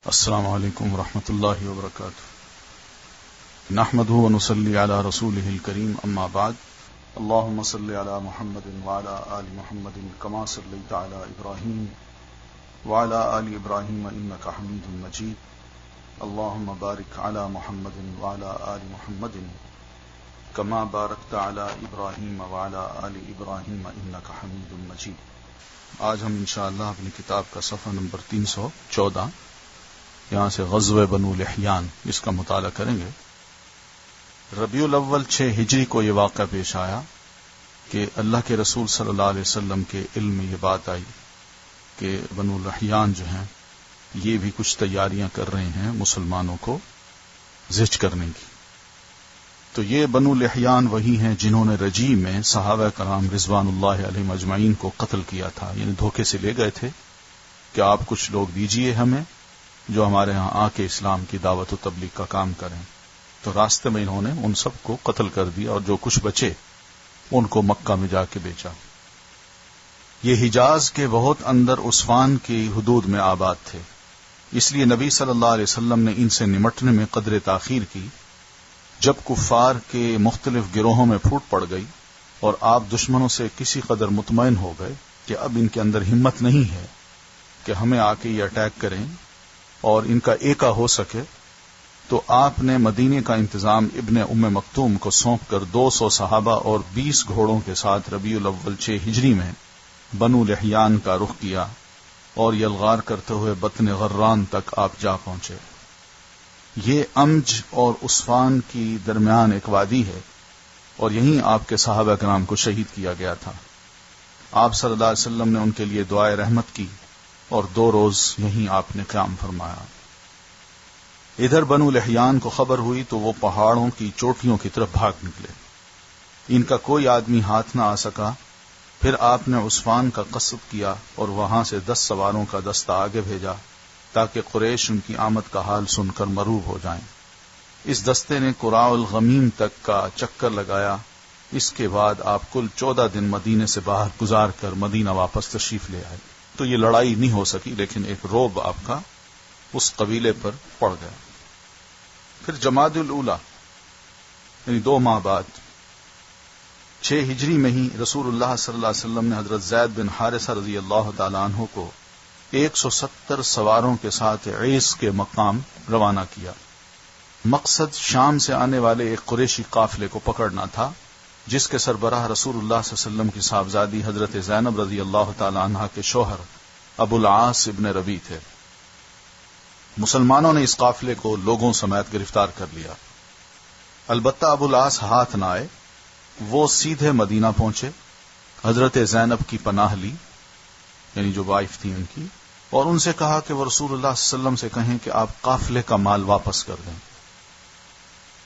السلام علیکم ورحمۃ اللہ وبرکاتہ نحمده ونصلي على رسوله الكريم اما بعد اللهم صل على محمد وعلى آل محمد كما صليت على إبراهيم وعلى آل إبراهيم إنك حميد مجيد اللهم بارك على محمد وعلى آل محمد كما باركت على إبراهيم وعلى آل إبراهيم إنك حميد مجيد۔ آج ہم انشاءاللہ اپنی کتاب کا صفحہ نمبر 314 یہاں سے غزوہ بنو لحیان اس کا مطالعہ کریں گے۔ ربیع الاول 6 ہجری کو یہ واقعہ پیش آیا کہ اللہ کے رسول صلی اللہ علیہ وسلم کے علم میں یہ بات آئی کہ بنو لحیان جو ہیں یہ بھی کچھ تیاریاں کر رہے ہیں مسلمانوں کو زچ کرنے کی۔ تو یہ بنو لحیان وہی ہیں جنہوں نے رجیع میں صحابہ کرام رضوان اللہ علیہم اجمعین کو قتل کیا تھا، یعنی دھوکے سے لے گئے تھے کہ آپ کچھ لوگ دیجئے ہمیں جو ہمارے ہاں آ کے اسلام کی دعوت و تبلیغ کا کام کریں۔ تو راستے میں انہوں نے ان سب کو قتل کر دیا اور جو کچھ بچے ان کو مکہ میں جا کے بیچا۔ یہ حجاز کے بہت اندر عثفان کی حدود میں آباد تھے، اس لیے نبی صلی اللہ علیہ وسلم نے ان سے نمٹنے میں قدر تاخیر کی۔ جب کفار کے مختلف گروہوں میں پھوٹ پڑ گئی اور آپ دشمنوں سے کسی قدر مطمئن ہو گئے کہ اب ان کے اندر ہمت نہیں ہے کہ ہمیں آ کے یہ اٹیک کریں اور ان کا ایکا ہو سکے، تو آپ نے مدینے کا انتظام ابن ام مکتوم کو سونپ کر 200 صحابہ اور 20 گھوڑوں کے ساتھ ربیع الاول 6 ہجری میں بنو لحیان کا رخ کیا اور یلغار کرتے ہوئے بطن غران تک آپ جا پہنچے۔ یہ امج اور عثفان کی درمیان ایک وادی ہے اور یہیں آپ کے صحابہ کرام کو شہید کیا گیا تھا۔ آپ صلی اللہ علیہ وسلم نے ان کے لیے دعائے رحمت کی اور 2 روز یہیں آپ نے قیام فرمایا۔ ادھر بنو لحیان کو خبر ہوئی تو وہ پہاڑوں کی چوٹیوں کی طرف بھاگ نکلے، ان کا کوئی آدمی ہاتھ نہ آ سکا۔ پھر آپ نے عثفان کا قصد کیا اور وہاں سے 10 سواروں کا دستہ آگے بھیجا تاکہ قریش ان کی آمد کا حال سن کر مروب ہو جائیں۔ اس دستے نے قراء الغمیم تک کا چکر لگایا۔ اس کے بعد آپ کل 14 دن مدینے سے باہر گزار کر مدینہ واپس تشریف لے آئے۔ تو یہ لڑائی نہیں ہو سکی، لیکن ایک رعب آپ کا اس قبیلے پر پڑ گیا۔ پھر جمادی الاولی یعنی 2 ماہ بعد 6 ہجری میں ہی رسول اللہ صلی اللہ علیہ وسلم نے حضرت زید بن حارثہ رضی اللہ تعالیٰ عنہ کو 170 سواروں کے ساتھ عیس کے مقام روانہ کیا۔ مقصد شام سے آنے والے ایک قریشی قافلے کو پکڑنا تھا جس کے سربراہ رسول اللہ صلی اللہ علیہ وسلم کی صاحبزادی حضرت زینب رضی اللہ تعالی عنہا کے شوہر ابو العاص ابن ربیع تھے۔ مسلمانوں نے اس قافلے کو لوگوں سمیت گرفتار کر لیا، البتہ ابو العاص ہاتھ نہ آئے۔ وہ سیدھے مدینہ پہنچے، حضرت زینب کی پناہ لی، یعنی جو وائف تھی ان کی، اور ان سے کہا کہ وہ رسول اللہ صلی اللہ علیہ وسلم سے کہیں کہ آپ قافلے کا مال واپس کر دیں۔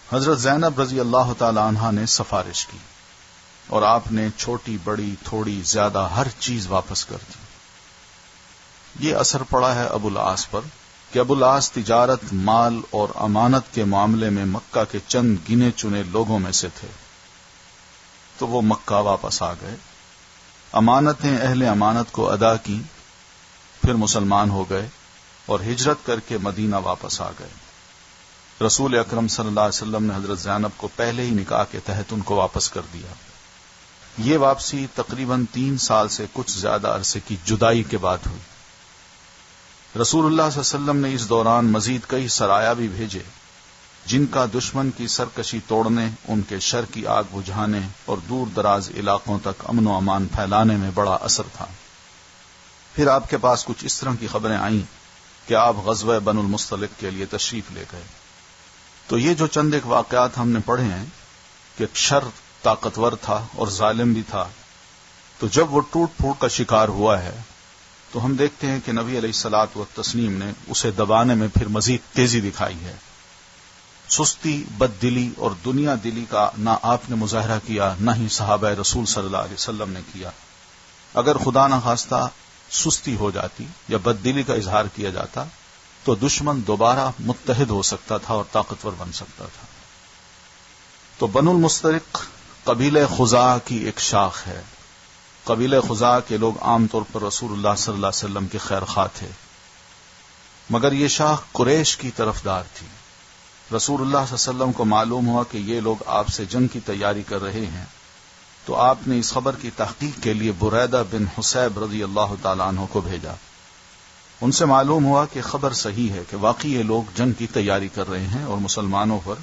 حضرت زینب رضی اللہ تعالی عنہا نے سفارش کی اور آپ نے چھوٹی بڑی تھوڑی زیادہ ہر چیز واپس کر دی۔ یہ اثر پڑا ہے ابو العاص پر کہ ابو العاص تجارت، مال اور امانت کے معاملے میں مکہ کے چند گنے چنے لوگوں میں سے تھے، تو وہ مکہ واپس آ گئے، امانتیں اہل امانت کو ادا کی، پھر مسلمان ہو گئے اور ہجرت کر کے مدینہ واپس آ گئے۔ رسول اکرم صلی اللہ علیہ وسلم نے حضرت زینب کو پہلے ہی نکاح کے تحت ان کو واپس کر دیا۔ یہ واپسی تقریباً 3 سال سے کچھ زیادہ عرصے کی جدائی کے بعد ہوئی۔ رسول اللہ صلی اللہ علیہ وسلم نے اس دوران مزید کئی سرایا بھی بھیجے جن کا دشمن کی سرکشی توڑنے، ان کے شر کی آگ بجھانے اور دور دراز علاقوں تک امن و امان پھیلانے میں بڑا اثر تھا۔ پھر آپ کے پاس کچھ اس طرح کی خبریں آئیں کہ آپ غزوہ بنو المصطلق کے لیے تشریف لے گئے۔ تو یہ جو چند ایک واقعات ہم نے پڑھے ہیں کہ شر طاقتور تھا اور ظالم بھی تھا، تو جب وہ ٹوٹ پھوٹ کا شکار ہوا ہے تو ہم دیکھتے ہیں کہ نبی علیہ الصلوۃ والتسلیم نے اسے دبانے میں پھر مزید تیزی دکھائی ہے۔ سستی، بد دلی اور دنیا دلی کا نہ آپ نے مظاہرہ کیا نہ ہی صحابہ رسول صلی اللہ علیہ وسلم نے کیا۔ اگر خدا نہ خواستہ سستی ہو جاتی یا بد دلی کا اظہار کیا جاتا تو دشمن دوبارہ متحد ہو سکتا تھا اور طاقتور بن سکتا تھا۔ تو بنو المصطلق قبیلہ خزاعہ کی ایک شاخ ہے۔ قبیلہ خزاعہ کے لوگ عام طور پر رسول اللہ صلی اللہ علیہ وسلم کے خیر خواہ تھے۔ مگر یہ شاخ قریش کی طرفدار تھی. رسول اللہ صلی اللہ علیہ وسلم کو معلوم ہوا کہ یہ لوگ آپ سے جنگ کی تیاری کر رہے ہیں، تو آپ نے اس خبر کی تحقیق کے لیے بریدہ بن حسیب رضی اللہ تعالیٰ عنہ کو بھیجا. ان سے معلوم ہوا کہ خبر صحیح ہے کہ واقعی یہ لوگ جنگ کی تیاری کر رہے ہیں اور مسلمانوں پر،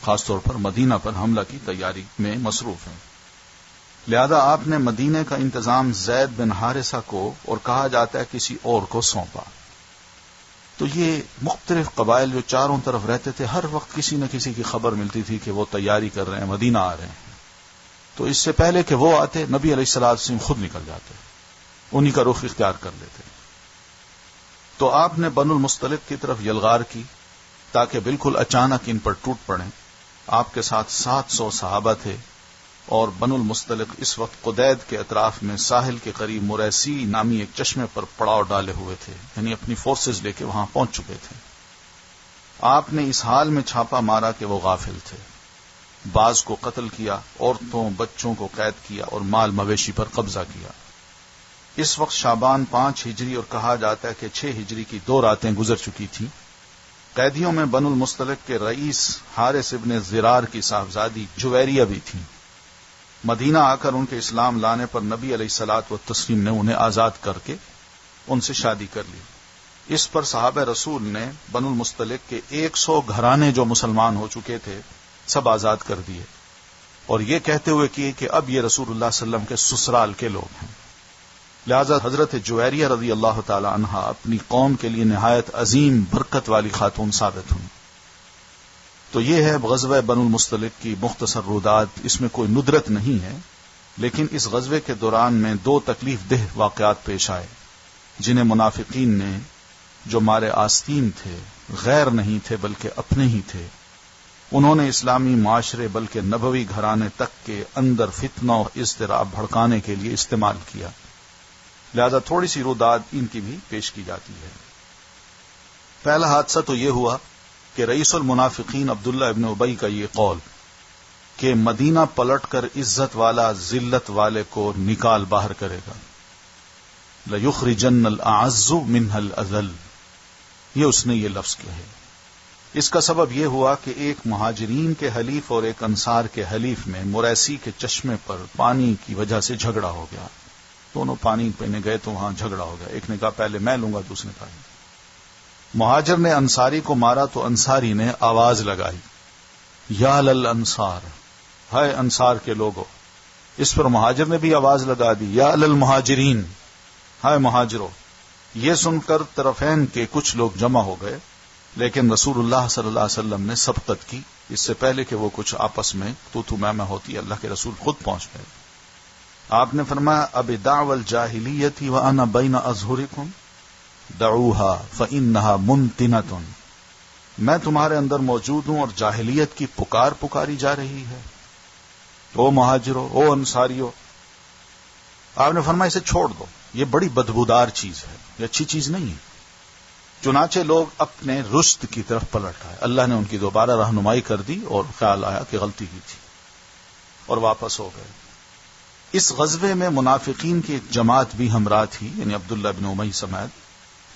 خاص طور پر مدینہ پر حملہ کی تیاری میں مصروف ہیں. لہذا آپ نے مدینے کا انتظام زید بن حارثہ کو، اور کہا جاتا ہے کسی اور کو، سونپا. تو یہ مختلف قبائل جو چاروں طرف رہتے تھے، ہر وقت کسی نہ کسی کی خبر ملتی تھی کہ وہ تیاری کر رہے ہیں، مدینہ آ رہے ہیں. تو اس سے پہلے کہ وہ آتے، نبی علیہ الصلوۃ والسلام خود نکل جاتے، انہی کا رخ اختیار کر لیتے. تو آپ نے بنو المصطلق کی طرف یلغار کی تاکہ بالکل اچانک ان پر ٹوٹ پڑیں. آپ کے ساتھ 700 صحابہ تھے، اور بنو المصطلق اس وقت قدید کے اطراف میں ساحل کے قریب مریسی نامی ایک چشمے پر پڑاؤ ڈالے ہوئے تھے، یعنی اپنی فورسز لے کے وہاں پہنچ چکے تھے. آپ نے اس حال میں چھاپا مارا کہ وہ غافل تھے. بعض کو قتل کیا، عورتوں بچوں کو قید کیا اور مال مویشی پر قبضہ کیا. اس وقت شعبان 5 ہجری اور کہا جاتا ہے کہ 6 ہجری کی 2 راتیں گزر چکی تھیں. قیدیوں میں بنو المصطلق کے رئیس حارث ابن زرار کی صاحبزادی جویریہ بھی تھیں. مدینہ آ کر ان کے اسلام لانے پر نبی علیہ الصلوۃ والتسلیم نے انہیں آزاد کر کے ان سے شادی کر لی. اس پر صحابہ رسول نے بنو المصطلق کے 100 گھرانے جو مسلمان ہو چکے تھے سب آزاد کر دیے، اور یہ کہتے ہوئے کیے کہ اب یہ رسول اللہ صلی اللہ علیہ وسلم کے سسرال کے لوگ ہیں. لہذا حضرت جویریہ رضی اللہ تعالی عنہا اپنی قوم کے لیے نہایت عظیم برکت والی خاتون ثابت ہوئی. تو یہ ہے غزوہ بنو المصطلق کی مختصر رودات. اس میں کوئی ندرت نہیں ہے، لیکن اس غزوے کے دوران میں 2 تکلیف دہ واقعات پیش آئے جنہیں منافقین نے، جو مارے آستین تھے، غیر نہیں تھے بلکہ اپنے ہی تھے، انہوں نے اسلامی معاشرے بلکہ نبوی گھرانے تک کے اندر فتنہ اور اضطراب بھڑکانے کے لیے استعمال کیا. لہذا تھوڑی سی رودات ان کی بھی پیش کی جاتی ہے. پہلا حادثہ تو یہ ہوا کہ رئیس المنافقین عبداللہ ابن ابی کا یہ قول کہ مدینہ پلٹ کر عزت والا ذلت والے کو نکال باہر کرے گا، لَيُخْرِجَنَّ الْأَعَزُّ مِنْهَا الْأَذَلُّ، یہ اس نے یہ لفظ کیا ہے. اس کا سبب یہ ہوا کہ ایک مہاجرین کے حلیف اور ایک انصار کے حلیف میں مریسی کے چشمے پر پانی کی وجہ سے جھگڑا ہو گیا. دونوں پانی پینے گئے تو وہاں جھگڑا ہو گیا. ایک نے کہا پہلے میں لوں گا، دوسرے نے کہا. مہاجر نے انصاری کو مارا تو انصاری نے آواز لگائی، یا للانصار، ہائے انصار کے لوگوں. اس پر مہاجر نے بھی آواز لگا دی، یا للمہاجرین، ہائے مہاجروں. یہ سن کر طرفین کے کچھ لوگ جمع ہو گئے، لیکن رسول اللہ صلی اللہ علیہ وسلم نے سبقت کی. اس سے پہلے کہ وہ کچھ آپس میں تو میں ہوتی، اللہ کے رسول خود پہنچ گئے. آپ نے فرمایا، اب دعوی الجاہلیت وانا بین اظہرکم دعوها فانها منتنۃ، میں تمہارے اندر موجود ہوں اور جاہلیت کی پکاری جا رہی ہے. او مہاجرو، او انصاریو. آپ نے فرمایا اسے چھوڑ دو، یہ بڑی بدبودار چیز ہے، یہ اچھی چیز نہیں ہے. چنانچہ لوگ اپنے رشد کی طرف پلٹ آئے. اللہ نے ان کی دوبارہ رہنمائی کر دی اور خیال آیا کہ غلطی کی تھی اور واپس ہو گئے. اس غزوے میں منافقین کی ایک جماعت بھی ہمراہ تھی، یعنی عبداللہ بن امی سمیت،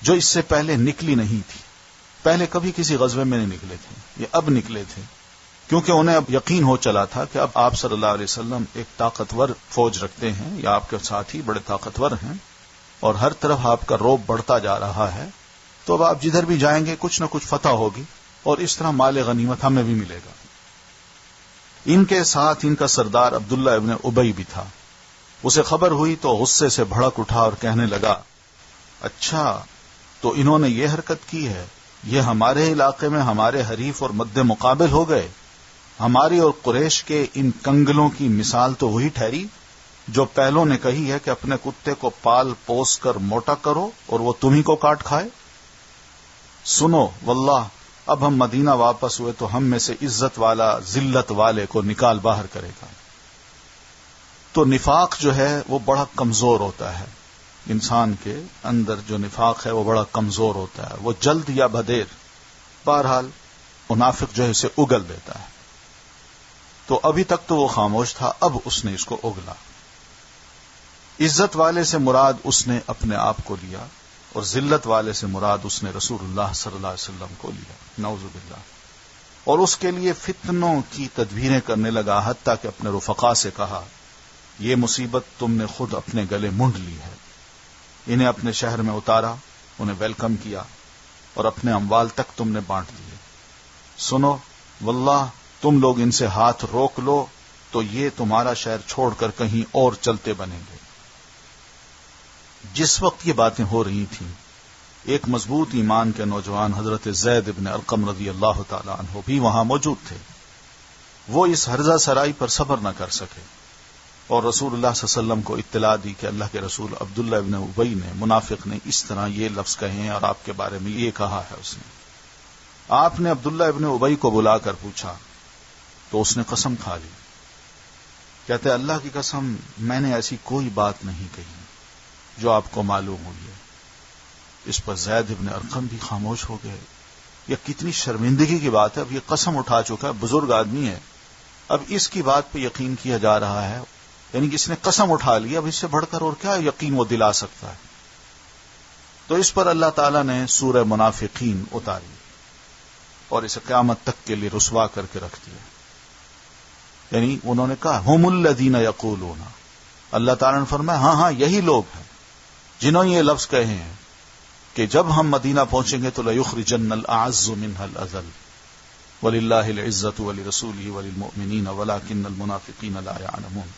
جو اس سے پہلے نکلی نہیں تھی. پہلے کبھی کسی غزوے میں نہیں نکلے تھے، یہ اب نکلے تھے، کیونکہ انہیں اب یقین ہو چلا تھا کہ اب آپ صلی اللہ علیہ وسلم ایک طاقتور فوج رکھتے ہیں، یا آپ کے ساتھی بڑے طاقتور ہیں اور ہر طرف آپ کا رعب بڑھتا جا رہا ہے. تو اب آپ جدھر بھی جائیں گے کچھ نہ کچھ فتح ہوگی اور اس طرح مال غنیمت ہمیں بھی ملے گا. ان کے ساتھ ان کا سردار عبداللہ ابن ابی بھی تھا. اسے خبر ہوئی تو غصے سے بھڑک اٹھا اور کہنے لگا، اچھا تو انہوں نے یہ حرکت کی ہے، یہ ہمارے علاقے میں ہمارے حریف اور مد مقابل ہو گئے. ہماری اور قریش کے ان کنگلوں کی مثال تو وہی ٹھہری جو پہلوں نے کہی ہے کہ اپنے کتے کو پال پوس کر موٹا کرو اور وہ تمہیں کو کاٹ کھائے. سنو واللہ، اب ہم مدینہ واپس ہوئے تو ہم میں سے عزت والا ذلت والے کو نکال باہر کرے گا. تو نفاق جو ہے وہ بڑا کمزور ہوتا ہے. انسان کے اندر جو نفاق ہے وہ بڑا کمزور ہوتا ہے، وہ جلد یا بدیر، بہرحال منافق جو ہے اسے اگل دیتا ہے. تو ابھی تک تو وہ خاموش تھا، اب اس نے اس کو اگلا. عزت والے سے مراد اس نے اپنے آپ کو لیا اور ذلت والے سے مراد اس نے رسول اللہ صلی اللہ علیہ وسلم کو لیا، نعوذ باللہ، اور اس کے لیے فتنوں کی تدبیریں کرنے لگا، حتیٰ کہ اپنے رفقا سے کہا یہ مصیبت تم نے خود اپنے گلے مونڈ لی ہے۔ انہیں اپنے شہر میں اتارا، انہیں ویلکم کیا اور اپنے اموال تک تم نے بانٹ دیے۔ سنو واللہ تم لوگ ان سے ہاتھ روک لو تو یہ تمہارا شہر چھوڑ کر کہیں اور چلتے بنیں گے۔ جس وقت یہ باتیں ہو رہی تھیں، ایک مضبوط ایمان کے نوجوان حضرت زید بن ارقم رضی اللہ تعالی عنہ بھی وہاں موجود تھے۔ وہ اس ہرزہ سرائی پر صبر نہ کر سکے اور رسول اللہ صلی اللہ علیہ وسلم کو اطلاع دی کہ اللہ کے رسول عبداللہ ابن ابی نے، منافق نے اس طرح یہ لفظ کہے ہیں اور آپ کے بارے میں یہ کہا ہے اس نے۔ آپ نے عبداللہ ابن ابی کو بلا کر پوچھا تو اس نے قسم کھا لی، کہتے اللہ کی قسم میں نے ایسی کوئی بات نہیں کہی جو آپ کو معلوم ہوئی ہے۔ اس پر زید ابن ارقم بھی خاموش ہو گئے۔ یہ کتنی شرمندگی کی بات ہے، اب یہ قسم اٹھا چکا ہے، بزرگ آدمی ہے، اب اس کی بات پہ یقین کیا جا رہا ہے، یعنی کہ اس نے قسم اٹھا لی، اب اس سے بڑھ کر اور کیا یقین وہ دلا سکتا ہے۔ تو اس پر اللہ تعالیٰ نے سورہ منافقین اتاری اور اسے قیامت تک کے لیے رسوا کر کے رکھ دیا۔ یعنی انہوں نے کہا ہم الذین یقولون، اللہ تعالیٰ نے فرمایا ہاں ہاں یہی لوگ ہیں جنہوں نے یہ لفظ کہے ہیں کہ جب ہم مدینہ پہنچیں گے تو لَيُخْرِجَنَّ الْأَعَزُّ مِنْهَا الْأَذَلُّ وَلِلَّهِ الْعِزَّةُ وَلِرَسُولِهِ وَلِلْمُؤْمِنِينَ وَلَكِنَّ الْمُنَافِقِينَ لَا يَعْلَمُونَ۔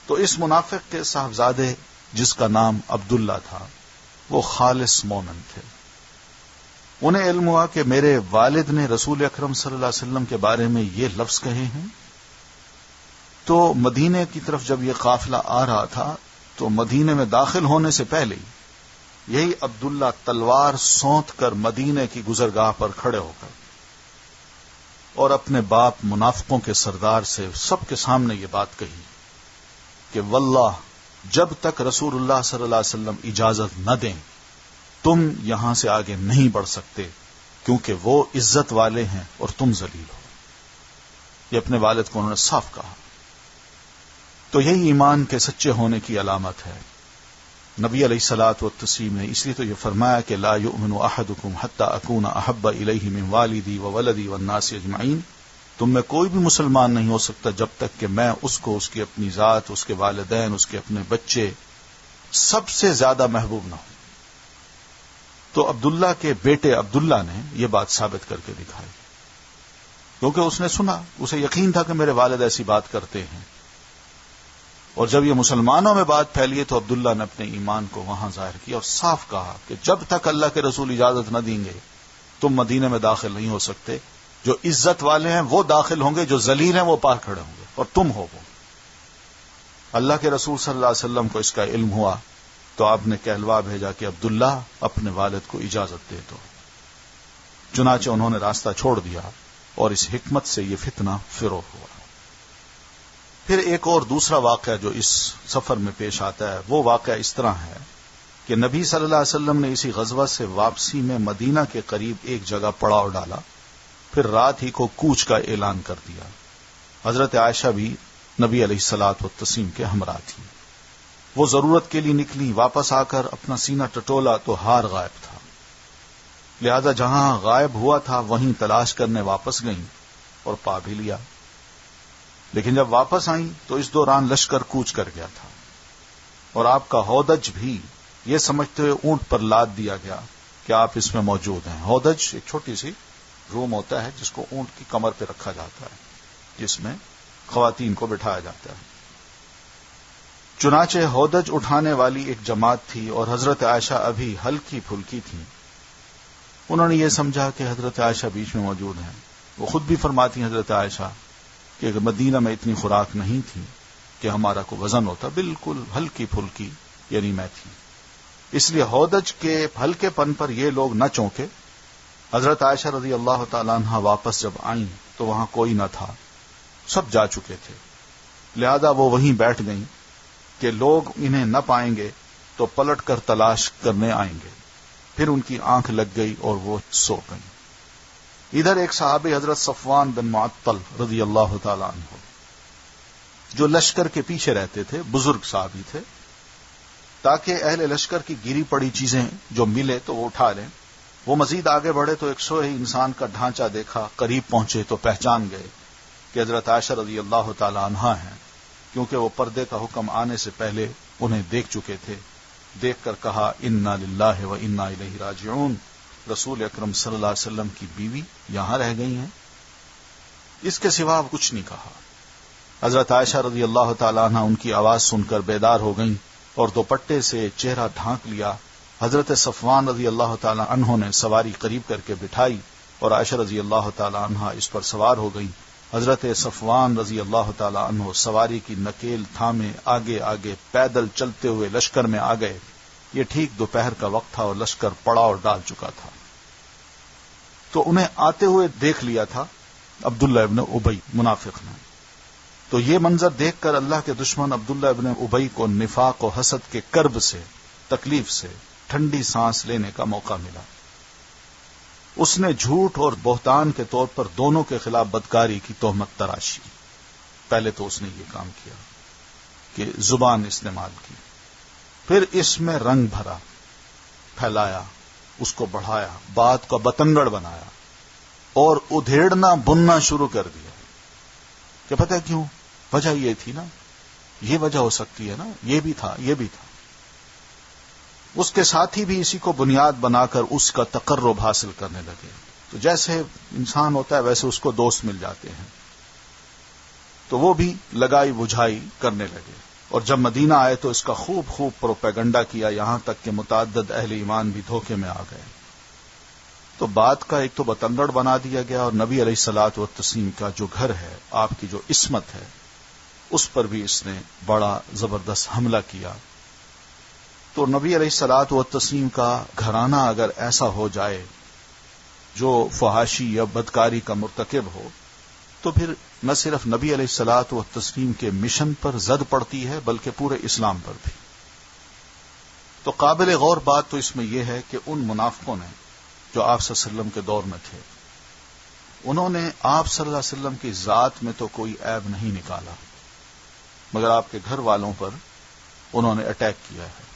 تو اس منافق کے صاحبزادے جس کا نام عبداللہ تھا، وہ خالص مومن تھے۔ انہیں علم ہوا کہ میرے والد نے رسول اکرم صلی اللہ علیہ وسلم کے بارے میں یہ لفظ کہے ہیں۔ تو مدینے کی طرف جب یہ قافلہ آ رہا تھا تو مدینے میں داخل ہونے سے پہلے یہی عبداللہ تلوار سونت کر مدینے کی گزرگاہ پر کھڑے ہو کر اور اپنے باپ منافقوں کے سردار سے سب کے سامنے یہ بات کہی کہ واللہ جب تک رسول اللہ صلی اللہ علیہ وسلم اجازت نہ دیں تم یہاں سے آگے نہیں بڑھ سکتے، کیونکہ وہ عزت والے ہیں اور تم ذلیل ہو۔ یہ اپنے والد کو انہوں نے صاف کہا۔ تو یہی ایمان کے سچے ہونے کی علامت ہے۔ نبی علیہ الصلوۃ والتسلیم نے اس لیے تو یہ فرمایا کہ لا یؤمن احدکم حتی اکون احب الیہ من والدی وولدی والناس اجمعین، تم میں کوئی بھی مسلمان نہیں ہو سکتا جب تک کہ میں اس کو اس کی اپنی ذات، اس کے والدین، اس کے اپنے بچے سب سے زیادہ محبوب نہ ہوں۔ تو عبداللہ کے بیٹے عبداللہ نے یہ بات ثابت کر کے دکھائی، کیونکہ اس نے سنا، اسے یقین تھا کہ میرے والد ایسی بات کرتے ہیں۔ اور جب یہ مسلمانوں میں بات پھیلی تو عبداللہ نے اپنے ایمان کو وہاں ظاہر کیا اور صاف کہا کہ جب تک اللہ کے رسول اجازت نہ دیں گے تم مدینے میں داخل نہیں ہو سکتے۔ جو عزت والے ہیں وہ داخل ہوں گے، جو ذلیل ہیں وہ باہر کھڑے ہوں گے، اور تم ہو وہ۔ اللہ کے رسول صلی اللہ علیہ وسلم کو اس کا علم ہوا تو آپ نے کہلوا بھیجا کہ عبداللہ اپنے والد کو اجازت دے دو۔ چنانچہ انہوں نے راستہ چھوڑ دیا اور اس حکمت سے یہ فتنہ فروغ ہوا۔ پھر ایک اور دوسرا واقعہ جو اس سفر میں پیش آتا ہے، وہ واقعہ اس طرح ہے کہ نبی صلی اللہ علیہ وسلم نے اسی غزوہ سے واپسی میں مدینہ کے قریب ایک جگہ پڑاؤ ڈالا، پھر رات ہی کو کوچ کا اعلان کر دیا۔ حضرت عائشہ بھی نبی علیہ الصلوۃ والتسلیم کے ہمراہ تھی۔ وہ ضرورت کے لیے نکلی، واپس آ کر اپنا سینہ ٹٹولا تو ہار غائب تھا، لہذا جہاں غائب ہوا تھا وہیں تلاش کرنے واپس گئیں اور پا بھی لیا۔ لیکن جب واپس آئیں تو اس دوران لشکر کوچ کر گیا تھا اور آپ کا ہودج بھی یہ سمجھتے ہوئے اونٹ پر لاد دیا گیا کہ آپ اس میں موجود ہیں۔ ہودج ایک چھوٹی سی روم ہوتا ہے جس کو اونٹ کی کمر پہ رکھا جاتا ہے، جس میں خواتین کو بٹھایا جاتا ہے۔ چنانچہ ہودج اٹھانے والی ایک جماعت تھی اور حضرت عائشہ ابھی ہلکی پھلکی تھیں۔ انہوں نے یہ سمجھا کہ حضرت عائشہ بیچ میں موجود ہیں۔ وہ خود بھی فرماتی ہیں حضرت عائشہ کہ مدینہ میں اتنی خوراک نہیں تھی کہ ہمارا کوئی وزن ہوتا، بالکل ہلکی پھلکی یعنی میں تھی۔ اس لیے ہودج کے ہلکے پن پر یہ لوگ نہ چونکے۔ حضرت عائشہ رضی اللہ تعالیٰ عنہ واپس جب آئیں تو وہاں کوئی نہ تھا، سب جا چکے تھے، لہذا وہ وہیں بیٹھ گئیں کہ لوگ انہیں نہ پائیں گے تو پلٹ کر تلاش کرنے آئیں گے۔ پھر ان کی آنکھ لگ گئی اور وہ سو گئیں۔ ادھر ایک صحابی حضرت صفوان بن معطل رضی اللہ تعالی عنہ جو لشکر کے پیچھے رہتے تھے، بزرگ صحابی تھے، تاکہ اہل لشکر کی گری پڑی چیزیں جو ملے تو وہ اٹھا لیں۔ وہ مزید آگے بڑھے تو ایک سوئے انسان کا ڈھانچہ دیکھا، قریب پہنچے تو پہچان گئے کہ حضرت عائشہ رضی اللہ تعالی عنہا ہیں، کیونکہ وہ پردے کا حکم آنے سے پہلے انہیں دیکھ چکے تھے۔ دیکھ کر کہا انا للہ و انا الیہ راجعون، رسول اکرم صلی اللہ علیہ وسلم کی بیوی یہاں رہ گئی ہیں۔ اس کے سوا کچھ نہیں کہا۔ حضرت عائشہ رضی اللہ تعالی عنہ ان کی آواز سن کر بیدار ہو گئیں اور دوپٹے سے چہرہ ڈھانک لیا۔ حضرت صفوان رضی اللہ تعالی عنہ نے سواری قریب کر کے بٹھائی اور عائشہ رضی اللہ تعالی عنہ اس پر سوار ہو گئی۔ حضرت صفوان رضی اللہ تعالی عنہ سواری کی نکیل تھامے آگے آگے پیدل چلتے ہوئے لشکر میں آ گئے۔ یہ ٹھیک دوپہر کا وقت تھا اور لشکر پڑاؤ ڈال چکا تھا۔ تو انہیں آتے ہوئے دیکھ لیا تھا عبداللہ ابن ابی منافق نے۔ تو یہ منظر دیکھ کر اللہ کے دشمن عبداللہ ابن ابی کو نفاق و حسد کے کرب سے، تکلیف سے ٹھنڈی سانس لینے کا موقع ملا۔ اس نے جھوٹ اور بہتان کے طور پر دونوں کے خلاف بدکاری کی تہمت تراشی۔ پہلے تو اس نے یہ کام کیا کہ زبان استعمال کی، پھر اس میں رنگ بھرا، پھیلایا، اس کو بڑھایا، بات کا بتنگڑ بنایا اور ادھیڑنا بننا شروع کر دیا کہ پتہ ہے کیوں؟ وجہ یہ تھی نا، یہ وجہ ہو سکتی ہے نا، یہ بھی تھا، یہ بھی تھا۔ اس کے ساتھی بھی اسی کو بنیاد بنا کر اس کا تقرب حاصل کرنے لگے۔ تو جیسے انسان ہوتا ہے ویسے اس کو دوست مل جاتے ہیں، تو وہ بھی لگائی بجھائی کرنے لگے۔ اور جب مدینہ آئے تو اس کا خوب پروپیگنڈا کیا، یہاں تک کہ متعدد اہل ایمان بھی دھوکے میں آ گئے۔ تو بات کا ایک تو بتنگڑ بنا دیا گیا، اور نبی علیہ الصلوۃ والتسلیم کا جو گھر ہے، آپ کی جو عصمت ہے، اس پر بھی اس نے بڑا زبردست حملہ کیا۔ تو نبی علیہ الصلوۃ والتسلیم کا گھرانہ اگر ایسا ہو جائے جو فحاشی یا بدکاری کا مرتکب ہو، تو پھر نہ صرف نبی علیہ الصلوۃ والتسلیم کے مشن پر زد پڑتی ہے بلکہ پورے اسلام پر بھی۔ تو قابل غور بات تو اس میں یہ ہے کہ ان منافقوں نے جو آپ صلی اللہ علیہ وسلم کے دور میں تھے، انہوں نے آپ صلی اللہ علیہ وسلم کی ذات میں تو کوئی عیب نہیں نکالا، مگر آپ کے گھر والوں پر انہوں نے اٹیک کیا ہے۔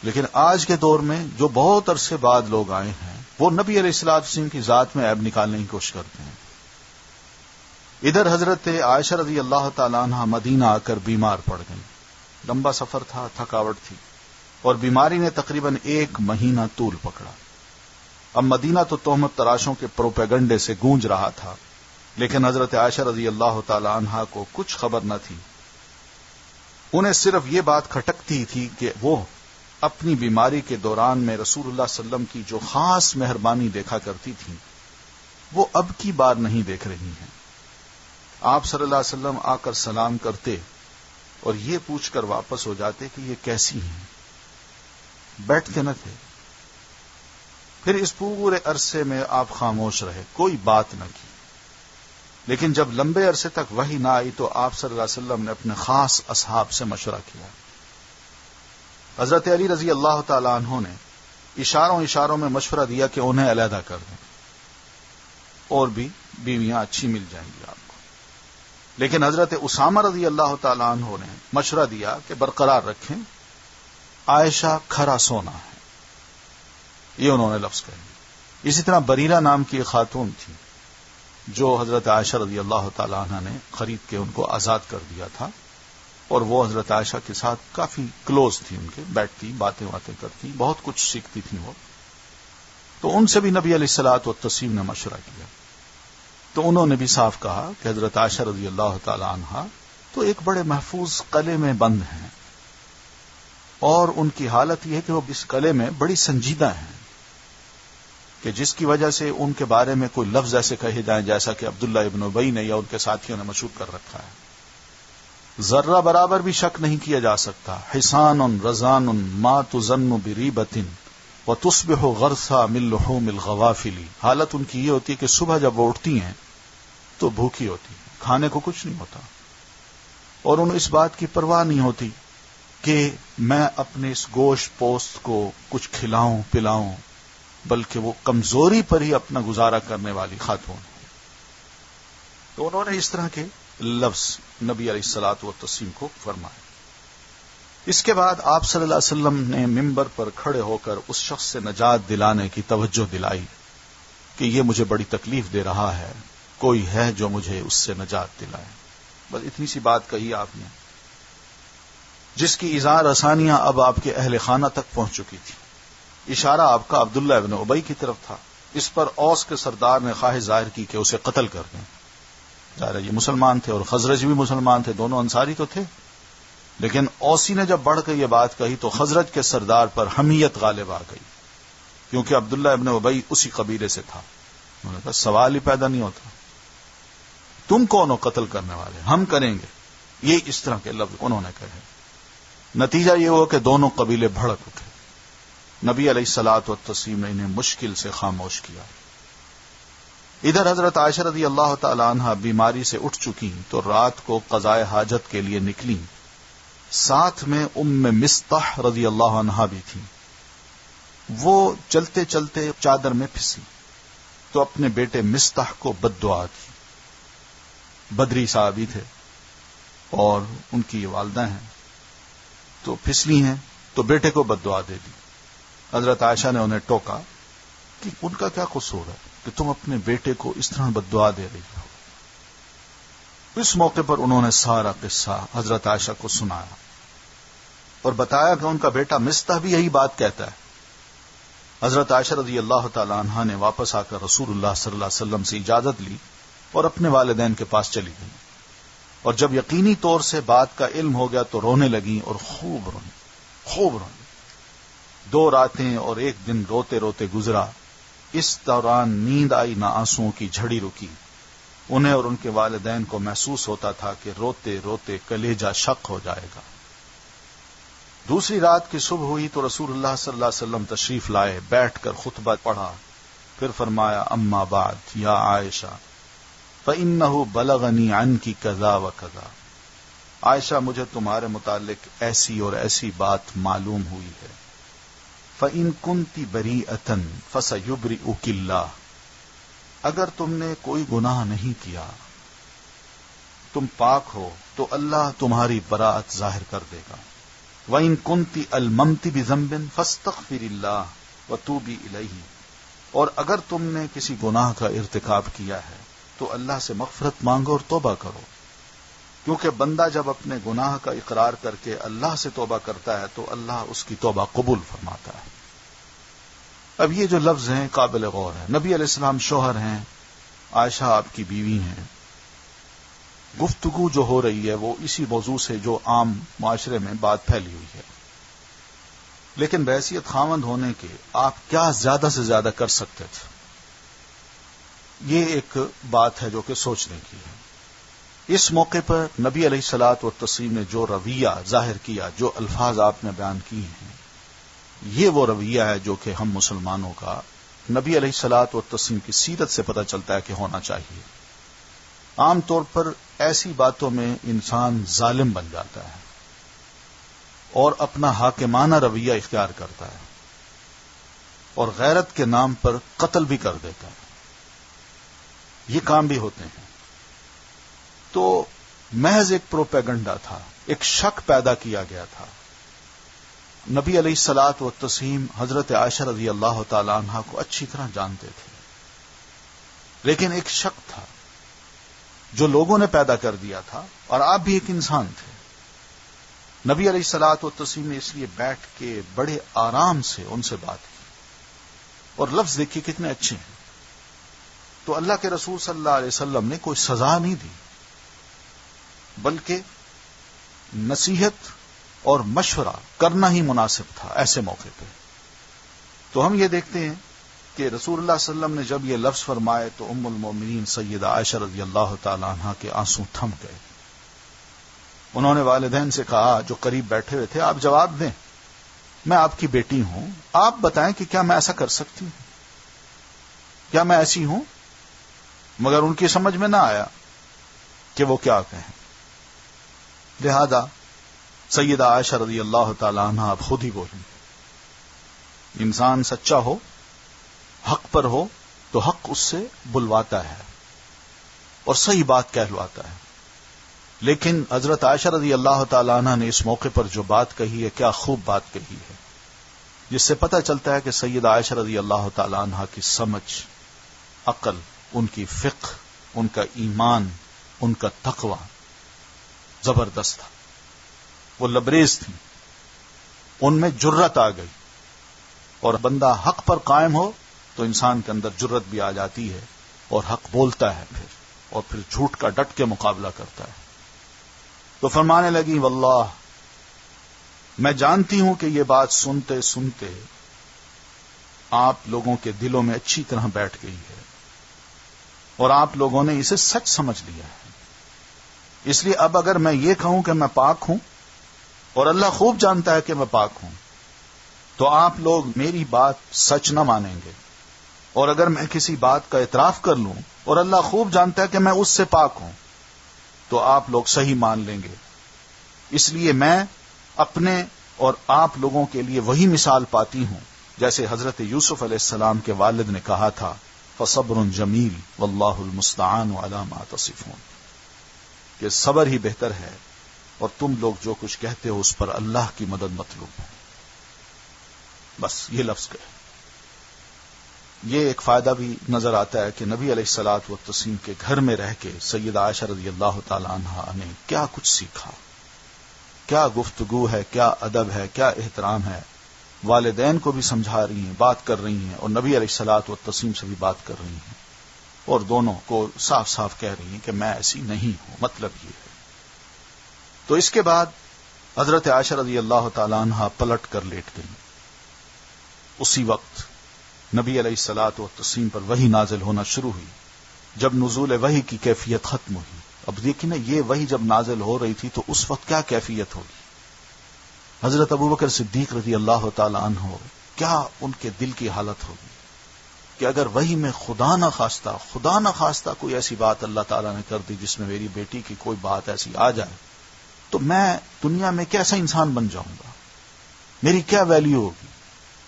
لیکن آج کے دور میں جو بہت عرصے بعد لوگ آئے ہیں، وہ نبی علیہ الصلوۃ والسلام کی ذات میں عیب نکالنے کی کوشش کرتے ہیں۔ ادھر حضرت عائشہ رضی اللہ تعالی عنہ مدینہ آ کر بیمار پڑ گئیں۔ لمبا سفر تھا، تھکاوٹ تھی، اور بیماری نے تقریباً 1 مہینہ طول پکڑا۔ اب مدینہ تو تہمت تراشوں کے پروپیگنڈے سے گونج رہا تھا، لیکن حضرت عائشہ رضی اللہ تعالی عنہ کو کچھ خبر نہ تھی۔ انہیں صرف یہ بات کھٹکتی تھی کہ وہ اپنی بیماری کے دوران میں رسول اللہ صلی اللہ علیہ وسلم کی جو خاص مہربانی دیکھا کرتی تھی، وہ اب کی بار نہیں دیکھ رہی ہیں۔ آپ صلی اللہ علیہ وسلم آ کر سلام کرتے اور یہ پوچھ کر واپس ہو جاتے کہ یہ کیسی ہیں، بیٹھتے نہ تھے۔ پھر اس پورے عرصے میں آپ خاموش رہے، کوئی بات نہ کی۔ لیکن جب لمبے عرصے تک وحی نہ آئی تو آپ صلی اللہ علیہ وسلم نے اپنے خاص اصحاب سے مشورہ کیا۔ حضرت علی رضی اللہ تعالی عنہ نے اشاروں میں مشورہ دیا کہ انہیں علیحدہ کر دیں، اور بھی بیویاں اچھی مل جائیں گی آپ کو۔ لیکن حضرت اسامہ رضی اللہ تعالی عنہ نے مشورہ دیا کہ برقرار رکھیں، عائشہ کھرا سونا ہے، یہ انہوں نے لفظ کہے۔ اسی طرح بریرہ نام کی ایک خاتون تھی جو حضرت عائشہ رضی اللہ تعالی عنہ نے خرید کے ان کو آزاد کر دیا تھا، اور وہ حضرت عائشہ کے ساتھ کافی کلوز تھی، ان کے بیٹھتی، باتیں کرتی، بہت کچھ سیکھتی تھی وہ۔ تو ان سے بھی نبی علیہ الصلوۃ والتسلیم نے مشورہ کیا، تو انہوں نے بھی صاف کہا کہ حضرت عائشہ رضی اللہ تعالی عنہا تو ایک بڑے محفوظ قلعے میں بند ہیں، اور ان کی حالت یہ ہے کہ وہ اس قلعے میں بڑی سنجیدہ ہیں، کہ جس کی وجہ سے ان کے بارے میں کوئی لفظ ایسے کہے جائیں جیسا کہ عبداللہ ابن ابی نے یا ان کے ساتھیوں نے مشہور کر رکھا ہے، ذرہ برابر بھی شک نہیں کیا جا سکتا۔ حسان رزان ما تظن بریبۃ وتصبح غرثا من لحوم الغوافل، حالت ان کی یہ ہوتی ہے کہ صبح جب وہ اٹھتی ہیں تو بھوکی ہوتی ہیں، کھانے کو کچھ نہیں ہوتا، اور انہیں اس بات کی پرواہ نہیں ہوتی کہ میں اپنے اس گوشت پوست کو کچھ کھلاؤں پلاؤں، بلکہ وہ کمزوری پر ہی اپنا گزارا کرنے والی خاتون ہے۔ تو انہوں نے اس طرح کے لفظ نبی علیہ الصلوۃ والتسلیم کو فرمائے۔ اس کے بعد آپ صلی اللہ علیہ وسلم نے منبر پر کھڑے ہو کر اس شخص سے نجات دلانے کی توجہ دلائی کہ یہ مجھے بڑی تکلیف دے رہا ہے، کوئی ہے جو مجھے اس سے نجات دلائے. بس اتنی سی بات کہی آپ نے، جس کی اظہار آسانیاں اب آپ کے اہل خانہ تک پہنچ چکی تھی. اشارہ آپ کا عبداللہ ابن ابی کی طرف تھا. اس پر اوس کے سردار نے خواہش ظاہر کی کہ اسے قتل کر دیں. ظاہر یہ مسلمان تھے اور خزرج بھی مسلمان تھے، دونوں انصاری تو تھے. لیکن اوسی نے جب بڑھ کر یہ بات کہی تو خزرج کے سردار پر حمیت غالب آ گئی، کیونکہ عبداللہ ابن ابی اسی قبیلے سے تھا. انہوں نے کہا سوال ہی پیدا نہیں ہوتا، تم کون ہو قتل کرنے والے؟ ہم کریں گے. یہ اس طرح کے لفظ انہوں نے کہے. نتیجہ یہ ہوا کہ دونوں قبیلے بھڑک اٹھے. نبی علیہ الصلوۃ والتسلیم نے انہیں مشکل سے خاموش کیا. ادھر حضرت عائشہ رضی اللہ تعالی عنہا بیماری سے اٹھ چکی تو رات کو قضاء حاجت کے لیے نکلی. ساتھ میں ام مصطح رضی اللہ عنہا بھی تھی. وہ چلتے چلتے چادر میں پھسلی تو اپنے بیٹے مصطح کو بد دعا دی. بدری صحابی تھے اور ان کی والدہ ہیں، تو پھسلی ہیں تو بیٹے کو بد دعا دے دی. حضرت عائشہ نے انہیں ٹوکا کہ ان کا کیا قصور ہے کہ تم اپنے بیٹے کو اس طرح بد دعا دے رہی ہو. اس موقع پر انہوں نے سارا قصہ حضرت عائشہ کو سنایا اور بتایا کہ ان کا بیٹا مصطح بھی یہی بات کہتا ہے. حضرت عائشہ رضی اللہ تعالی عنہا نے واپس آ کر رسول اللہ صلی اللہ علیہ وسلم سے اجازت لی اور اپنے والدین کے پاس چلی گئی. اور جب یقینی طور سے بات کا علم ہو گیا تو رونے لگیں اور خوب رونے. 2 راتیں اور 1 دن روتے روتے گزرا. اس دوران نیند آئی نہ آنسوؤں کی جھڑی رکی. انہیں اور ان کے والدین کو محسوس ہوتا تھا کہ روتے روتے کلیجہ شق ہو جائے گا. دوسری رات کی صبح ہوئی تو رسول اللہ صلی اللہ علیہ وسلم تشریف لائے، بیٹھ کر خطبہ پڑھا، پھر فرمایا اما بعد یا عائشہ فإنہ بلغنی عنکی کذا و کذا. عائشہ مجھے تمہارے متعلق ایسی اور ایسی بات معلوم ہوئی ہے. فإن کنتی بریئۃ فسیبرئک اللہ. اگر تم نے کوئی گناہ نہیں کیا، تم پاک ہو تو اللہ تمہاری براءت ظاہر کر دے گا. وإن کنتی الممت بذنب فاستغفر اللہ وتوبی الیہ. اور اگر تم نے کسی گناہ کا ارتکاب کیا ہے تو اللہ سے مغفرت مانگو اور توبہ کرو، کیونکہ بندہ جب اپنے گناہ کا اقرار کر کے اللہ سے توبہ کرتا ہے تو اللہ اس کی توبہ قبول فرماتا ہے. اب یہ جو لفظ ہیں قابل غور ہے. نبی علیہ السلام شوہر ہیں، عائشہ آپ کی بیوی ہیں. گفتگو جو ہو رہی ہے وہ اسی موضوع سے جو عام معاشرے میں بات پھیلی ہوئی ہے. لیکن بحیثیت خاوند ہونے کے آپ کیا زیادہ سے زیادہ کر سکتے تھے؟ یہ ایک بات ہے جو کہ سوچنے کی ہے. اس موقع پر نبی علیہ الصلوۃ والتسلیم نے جو رویہ ظاہر کیا، جو الفاظ آپ نے بیان کیے ہیں، یہ وہ رویہ ہے جو کہ ہم مسلمانوں کا نبی علیہ الصلوۃ والتسلیم کی سیرت سے پتہ چلتا ہے کہ ہونا چاہیے. عام طور پر ایسی باتوں میں انسان ظالم بن جاتا ہے اور اپنا حاکمانہ رویہ اختیار کرتا ہے اور غیرت کے نام پر قتل بھی کر دیتا ہے. یہ کام بھی ہوتے ہیں. تو محض ایک پروپیگنڈا تھا، ایک شک پیدا کیا گیا تھا. نبی علیہ الصلوۃ والتسلیم حضرت عائشہ رضی اللہ تعالی عنہا کو اچھی طرح جانتے تھے، لیکن ایک شک تھا جو لوگوں نے پیدا کر دیا تھا، اور آپ بھی ایک انسان تھے. نبی علیہ الصلوۃ والتسلیم نے اس لیے بیٹھ کے بڑے آرام سے ان سے بات کی، اور لفظ دیکھیے کتنے اچھے ہیں. تو اللہ کے رسول صلی اللہ علیہ وسلم نے کوئی سزا نہیں دی، بلکہ نصیحت اور مشورہ کرنا ہی مناسب تھا ایسے موقع پہ. تو ہم یہ دیکھتے ہیں کہ رسول اللہ صلی اللہ علیہ وسلم نے جب یہ لفظ فرمائے تو ام المومنین سیدہ عائشہ رضی اللہ تعالی عنہا کے آنسو تھم گئے. انہوں نے والدین سے کہا جو قریب بیٹھے ہوئے تھے، آپ جواب دیں، میں آپ کی بیٹی ہوں، آپ بتائیں کہ کیا میں ایسا کر سکتی ہوں، کیا میں ایسی ہوں؟ مگر ان کی سمجھ میں نہ آیا کہ وہ کیا کہیں. لہذا سیدہ عائشہ رضی اللہ تعالی عنہا اب خود ہی بولیں. انسان سچا ہو، حق پر ہو تو حق اس سے بلواتا ہے اور صحیح بات کہلواتا ہے. لیکن حضرت عائشہ رضی اللہ تعالی عنہ نے اس موقع پر جو بات کہی ہے، کیا خوب بات کہی ہے، جس سے پتہ چلتا ہے کہ سیدہ عائشہ رضی اللہ تعالی عنہ کی سمجھ، عقل، ان کی فقہ، ان کا ایمان، ان کا تقوی زبردست تھا. وہ لبریز تھی، ان میں جرت آ گئی. اور بندہ حق پر قائم ہو تو انسان کے اندر جرت بھی آ جاتی ہے اور حق بولتا ہے پھر جھوٹ کا ڈٹ کے مقابلہ کرتا ہے. تو فرمانے لگی واللہ میں جانتی ہوں کہ یہ بات سنتے سنتے آپ لوگوں کے دلوں میں اچھی طرح بیٹھ گئی ہے اور آپ لوگوں نے اسے سچ سمجھ لیا ہے. اس لیے اب اگر میں یہ کہوں کہ میں پاک ہوں اور اللہ خوب جانتا ہے کہ میں پاک ہوں تو آپ لوگ میری بات سچ نہ مانیں گے، اور اگر میں کسی بات کا اعتراف کر لوں اور اللہ خوب جانتا ہے کہ میں اس سے پاک ہوں تو آپ لوگ صحیح مان لیں گے. اس لیے میں اپنے اور آپ لوگوں کے لیے وہی مثال پاتی ہوں جیسے حضرت یوسف علیہ السلام کے والد نے کہا تھا فصبر جمیل واللہ المستعان علی ما تصفون، کہ صبر ہی بہتر ہے اور تم لوگ جو کچھ کہتے ہو اس پر اللہ کی مدد مطلوب ہے. بس یہ لفظ کہے. یہ ایک فائدہ بھی نظر آتا ہے کہ نبی علیہ الصلوۃ والتسلیم کے گھر میں رہ کے سیدہ عائشہ رضی اللہ تعالی عنہا نے کیا کچھ سیکھا، کیا گفتگو ہے، کیا ادب ہے، کیا احترام ہے. والدین کو بھی سمجھا رہی ہیں، بات کر رہی ہیں، اور نبی علیہ الصلوۃ والتسلیم سے بھی بات کر رہی ہیں، اور دونوں کو صاف صاف کہہ رہی ہیں کہ میں ایسی نہیں ہوں. مطلب یہ ہے. تو اس کے بعد حضرت عائشہ رضی اللہ تعالی عنہا پلٹ کر لیٹ گئی. اسی وقت نبی علیہ الصلوۃ والتسلیم پر وحی نازل ہونا شروع ہوئی. جب نزول وحی کی کیفیت ختم ہوئی، اب دیکھیں نا، یہ وحی جب نازل ہو رہی تھی تو اس وقت کیا کیفیت ہوگی. حضرت ابوبکر صدیق رضی اللہ تعالی عنہ، کیا ان کے دل کی حالت ہوگی کہ اگر وحی میں خدا نہ خواستہ کوئی ایسی بات اللہ تعالی نے کر دی جس میں میری بیٹی کی کوئی بات ایسی آ جائے تو میں دنیا میں کیسا انسان بن جاؤں گا، میری کیا ویلیو ہوگی.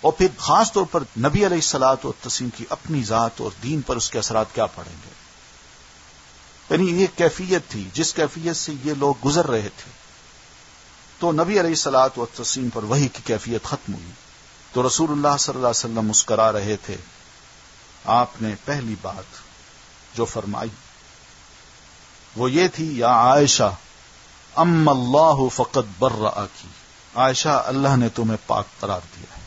اور پھر خاص طور پر نبی علیہ الصلوۃ والتسلیم کی اپنی ذات اور دین پر اس کے اثرات کیا پڑیں گے. یعنی یہ کیفیت تھی جس کیفیت سے یہ لوگ گزر رہے تھے. تو نبی علیہ الصلوۃ والتسلیم پر وحی کی کیفیت ختم ہوئی تو رسول اللہ صلی اللہ علیہ وسلم مسکرا رہے تھے. آپ نے پہلی بات جو فرمائی وہ یہ تھی یا عائشہ ام اللہ فقد برأکی، عائشہ اللہ نے تمہیں پاک قرار دیا ہے.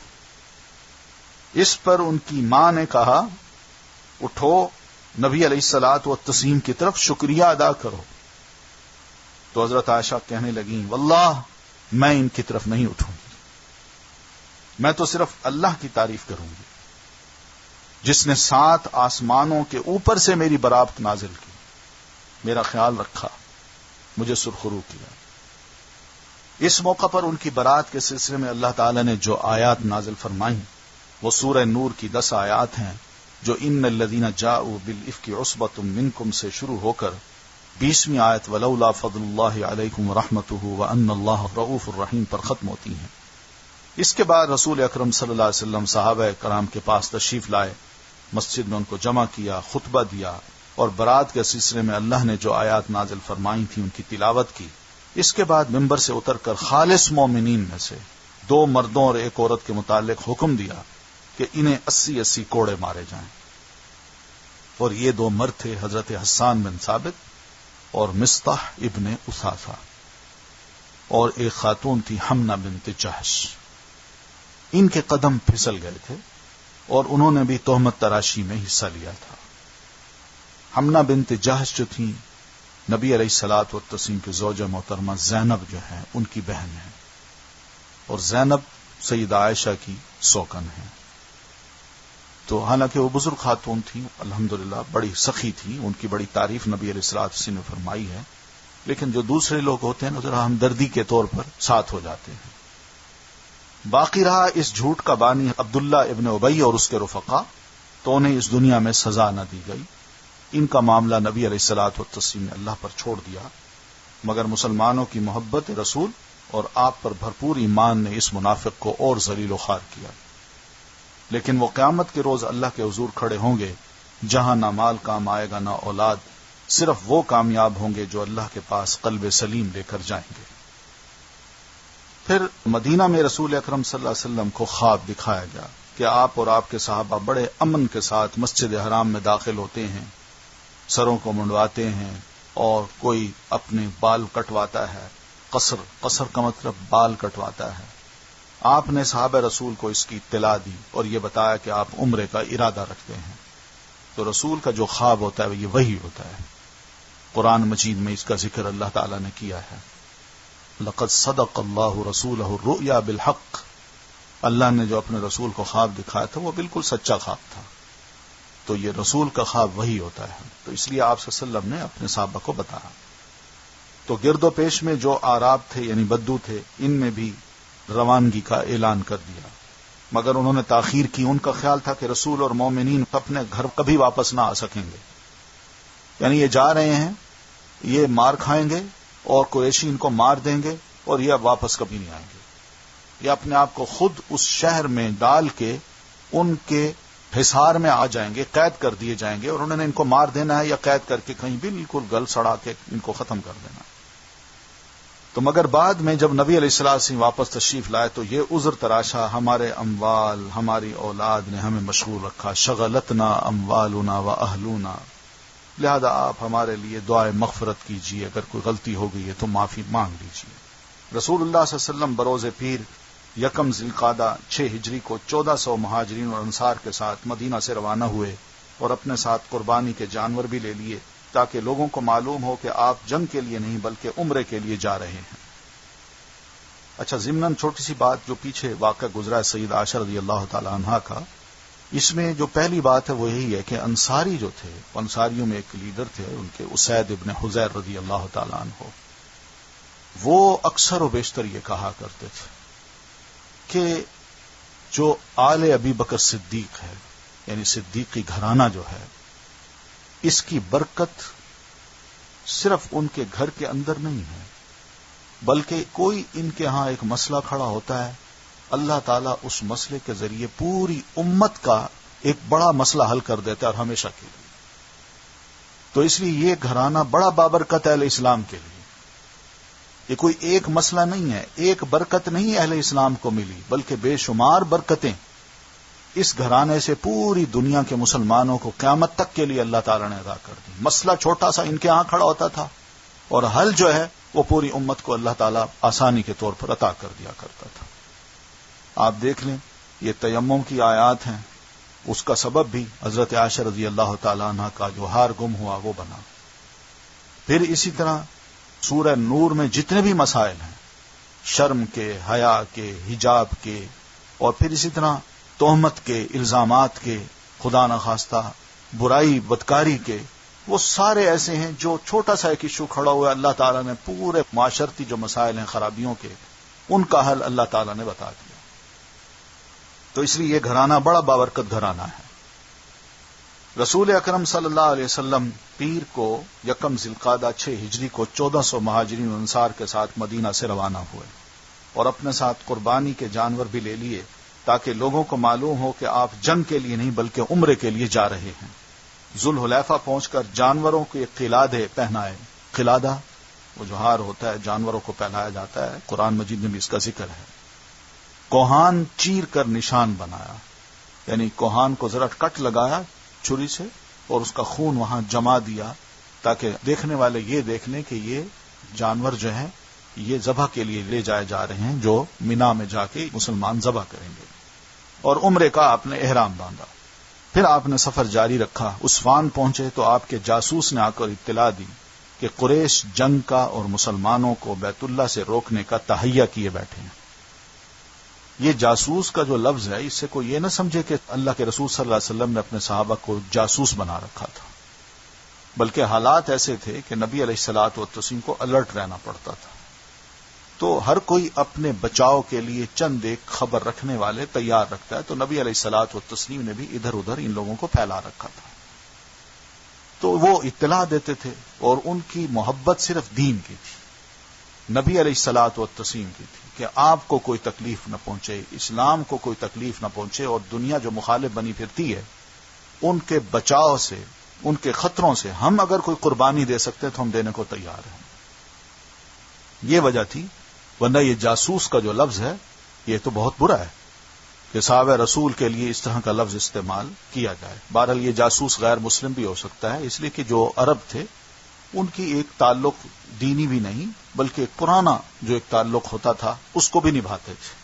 اس پر ان کی ماں نے کہا اٹھو نبی علیہ الصلوۃ والتسلیم کی طرف شکریہ ادا کرو. تو حضرت عائشہ کہنے لگیں واللہ میں ان کی طرف نہیں اٹھوں گی، میں تو صرف اللہ کی تعریف کروں گی جس نے 7 آسمانوں کے اوپر سے میری برابت نازل کی، میرا خیال رکھا، مجھے سرخرو کیا. اس موقع پر ان کی برات کے سلسلے میں اللہ تعالی نے جو آیات نازل فرمائیں وہ سورہ نور کی 10 آیات ہیں جو ان الذین جاءوا بالافک عصبۃ منکم سے شروع ہو کر 20ویں آیت ولولا فضل اللہ علیکم ورحمتہ وان اللہ رؤوف الرحیم پر ختم ہوتی ہیں. اس کے بعد رسول اکرم صلی اللہ علیہ وسلم صحابہ کرام کے پاس تشریف لائے، مسجد میں ان کو جمع کیا، خطبہ دیا اور برات کے سلسلے میں اللہ نے جو آیات نازل فرمائی تھیں ان کی تلاوت کی. اس کے بعد ممبر سے اتر کر خالص مومنین میں سے 2 مردوں اور 1 عورت کے متعلق حکم دیا کہ انہیں 80 کوڑے مارے جائیں. اور یہ 2 مرد تھے حضرت حسان بن ثابت اور مصطح ابن اثاثہ، اور ایک خاتون تھی حمنہ بنت جہش. ان کے قدم پھسل گئے تھے اور انہوں نے بھی تہمت تراشی میں حصہ لیا تھا. حمنہ بنت جہش جو تھیں نبی علیہ الصلوۃ والتسلیم کی زوجہ محترمہ زینب جو ہیں ان کی بہن ہیں، اور زینب سیدہ عائشہ کی سوکن ہیں. تو حالانکہ وہ بزرگ خاتون تھیں، الحمدللہ بڑی سخی تھی، ان کی بڑی تعریف نبی علیہ الصلوۃ والتسلیم نے فرمائی ہے، لیکن جو دوسرے لوگ ہوتے ہیں ذرا ہمدردی کے طور پر ساتھ ہو جاتے ہیں. باقی رہا اس جھوٹ کا بانی عبداللہ ابن ابی اور اس کے رفقا، تو انہیں اس دنیا میں سزا نہ دی گئی. ان کا معاملہ نبی علیہ الصلوۃ والتسلیم نے اللہ پر چھوڑ دیا، مگر مسلمانوں کی محبت رسول اور آپ پر بھرپور ایمان نے اس منافق کو اور ذلیل و خوار کیا. لیکن وہ قیامت کے روز اللہ کے حضور کھڑے ہوں گے جہاں نہ مال کام آئے گا، نہ اولاد، صرف وہ کامیاب ہوں گے جو اللہ کے پاس قلب سلیم لے کر جائیں گے۔ پھر مدینہ میں رسول اکرم صلی اللہ علیہ وسلم کو خواب دکھایا گیا کہ آپ اور آپ کے صحابہ بڑے امن کے ساتھ مسجد حرام میں داخل ہوتے ہیں، سروں کو منڈواتے ہیں، اور کوئی اپنے بال کٹواتا ہے، قصر کا مطلب بال کٹواتا ہے۔ آپ نے صحابہ رسول کو اس کی اطلاع دی اور یہ بتایا کہ آپ عمرے کا ارادہ رکھتے ہیں۔ تو رسول کا جو خواب ہوتا ہے یہ وہی ہوتا ہے۔ قرآن مجید میں اس کا ذکر اللہ تعالی نے کیا ہے، لقد صدق اللہ رسولہ الرؤیا بالحق۔ اللہ نے جو اپنے رسول کو خواب دکھایا تھا وہ بالکل سچا خواب تھا۔ تو یہ رسول کا خواب وہی ہوتا ہے، تو اس لیے آپ صلی اللہ علیہ وسلم نے اپنے صحابہ کو بتایا۔ تو گرد و پیش میں جو اعراب تھے یعنی بدو تھے، ان میں بھی روانگی کا اعلان کر دیا، مگر انہوں نے تاخیر کی۔ ان کا خیال تھا کہ رسول اور مومنین اپنے گھر کبھی واپس نہ آ سکیں گے، یعنی یہ جا رہے ہیں، یہ مار کھائیں گے اور قریشی ان کو مار دیں گے اور یہ اب واپس کبھی نہیں آئیں گے۔ یہ اپنے آپ کو خود اس شہر میں ڈال کے ان کے حصار میں آ جائیں گے، قید کر دیے جائیں گے، اور انہوں نے ان کو مار دینا ہے یا قید کر کے کہیں بالکل گل سڑا کے ان کو ختم کر دینا ہے۔ تو مگر بعد میں جب نبی علیہ السلام واپس تشریف لائے تو یہ عذر تراشا، ہمارے اموال، ہماری اولاد نے ہمیں مشغول رکھا، شغلتنا اموالنا و اہلنا، لہذا آپ ہمارے لیے دعائے مغفرت کیجیے، اگر کوئی غلطی ہو گئی ہے تو معافی مانگ لیجیے۔ رسول اللہ صلی اللہ علیہ وسلم بروز پیر یکم ذی القعدہ 6 ہجری کو 1400 مہاجرین اور انصار کے ساتھ مدینہ سے روانہ ہوئے اور اپنے ساتھ قربانی کے جانور بھی لے لیے، تاکہ لوگوں کو معلوم ہو کہ آپ جنگ کے لیے نہیں بلکہ عمرے کے لیے جا رہے ہیں۔ اچھا، ضمناً چھوٹی سی بات جو پیچھے واقعہ گزرا ہے سید عائشہ رضی اللہ تعالی عنہا کا، اس میں جو پہلی بات ہے وہ یہی ہے کہ انصاری جو تھے، انصاریوں میں ایک لیڈر تھے ان کے اسید ابن حضیر رضی اللہ تعالی عنہ، وہ اکثر و بیشتر یہ کہا کرتے تھے کہ جو آل ابی بکر صدیق ہے، یعنی صدیقی گھرانہ جو ہے، اس کی برکت صرف ان کے گھر کے اندر نہیں ہے، بلکہ کوئی ان کے ہاں ایک مسئلہ کھڑا ہوتا ہے، اللہ تعالیٰ اس مسئلے کے ذریعے پوری امت کا ایک بڑا مسئلہ حل کر دیتا ہے اور ہمیشہ کے لیے۔ تو اس لیے یہ گھرانہ بڑا بابرکت ہے اہل اسلام کے لیے۔ یہ کوئی ایک مسئلہ نہیں ہے، ایک برکت نہیں اہل اسلام کو ملی، بلکہ بے شمار برکتیں اس گھرانے سے پوری دنیا کے مسلمانوں کو قیامت تک کے لیے اللہ تعالیٰ نے عطا کر دی۔ مسئلہ چھوٹا سا ان کے ہاں کھڑا ہوتا تھا اور حل جو ہے وہ پوری امت کو اللہ تعالیٰ آسانی کے طور پر عطا کر دیا کرتا تھا۔ آپ دیکھ لیں، یہ تیمم کی آیات ہیں، اس کا سبب بھی حضرت عائشہ رضی اللہ تعالیٰ عنہ کا جو ہار گم ہوا وہ بنا۔ پھر اسی طرح سورہ نور میں جتنے بھی مسائل ہیں، شرم کے، حیا کے، حجاب کے، اور پھر اسی طرح تہمت کے، الزامات کے، خدا نخواستہ برائی بدکاری کے، وہ سارے ایسے ہیں جو چھوٹا سا ایک ایشو کھڑا ہوا ہے، اللہ تعالیٰ نے پورے معاشرتی جو مسائل ہیں خرابیوں کے، ان کا حل اللہ تعالیٰ نے بتا دیا۔ تو اس لیے یہ گھرانہ بڑا بابرکت گھرانہ ہے۔ رسول اکرم صلی اللہ علیہ وسلم پیر کو یکم ذی القعدہ 6 ہجری کو 1400 مہاجرین و انصار کے ساتھ مدینہ سے روانہ ہوئے اور اپنے ساتھ قربانی کے جانور بھی لے لیے، تاکہ لوگوں کو معلوم ہو کہ آپ جنگ کے لیے نہیں بلکہ عمرے کے لیے جا رہے ہیں۔ ذوالحلیفہ پہنچ کر جانوروں کو ایک قلادے پہنائے۔ قلادہ وہ جو ہار ہوتا ہے جانوروں کو پہنایا جاتا ہے، قرآن مجید میں بھی اس کا ذکر ہے۔ کوہان چیر کر نشان بنایا، یعنی کوہان کو ذرا کٹ لگایا چھری سے اور اس کا خون وہاں جما دیا، تاکہ دیکھنے والے یہ دیکھ لیں کہ یہ جانور جو ہیں یہ ذبح کے لیے لے جائے جا رہے ہیں، جو مینا میں جا کے مسلمان ذبح کریں گے۔ اور عمرے کا آپ نے احرام باندھا۔ پھر آپ نے سفر جاری رکھا۔ عثفان پہنچے تو آپ کے جاسوس نے آ کر اطلاع دی کہ قریش جنگ کا اور مسلمانوں کو بیت اللہ سے روکنے کا تہیہ کیے بیٹھے ہیں۔ یہ جاسوس کا جو لفظ ہے، اس سے کوئی یہ نہ سمجھے کہ اللہ کے رسول صلی اللہ علیہ وسلم نے اپنے صحابہ کو جاسوس بنا رکھا تھا، بلکہ حالات ایسے تھے کہ نبی علیہ الصلوۃ والتسلیم کو الرٹ رہنا پڑتا تھا۔ تو ہر کوئی اپنے بچاؤ کے لیے چند ایک خبر رکھنے والے تیار رکھتا ہے، تو نبی علیہ الصلوۃ والتسلیم نے بھی ادھر ادھر ان لوگوں کو پھیلا رکھا تھا۔ تو وہ اطلاع دیتے تھے اور ان کی محبت صرف دین کی تھی، نبی علیہ الصلوۃ والتسلیم کی تھی، کہ آپ کو کوئی تکلیف نہ پہنچے، اسلام کو کوئی تکلیف نہ پہنچے، اور دنیا جو مخالف بنی پھرتی ہے ان کے بچاؤ سے ان کے خطروں سے ہم اگر کوئی قربانی دے سکتے تو ہم دینے کو تیار ہیں. یہ وجہ تھی، ورنہ یہ جاسوس کا جو لفظ ہے یہ تو بہت برا ہے کہ صحابہ رسول کے لیے اس طرح کا لفظ استعمال کیا جائے. بہرحال یہ جاسوس غیر مسلم بھی ہو سکتا ہے، اس لیے کہ جو عرب تھے ان کی ایک تعلق دینی بھی نہیں بلکہ ایک پرانا جو ایک تعلق ہوتا تھا اس کو بھی نبھاتے تھے.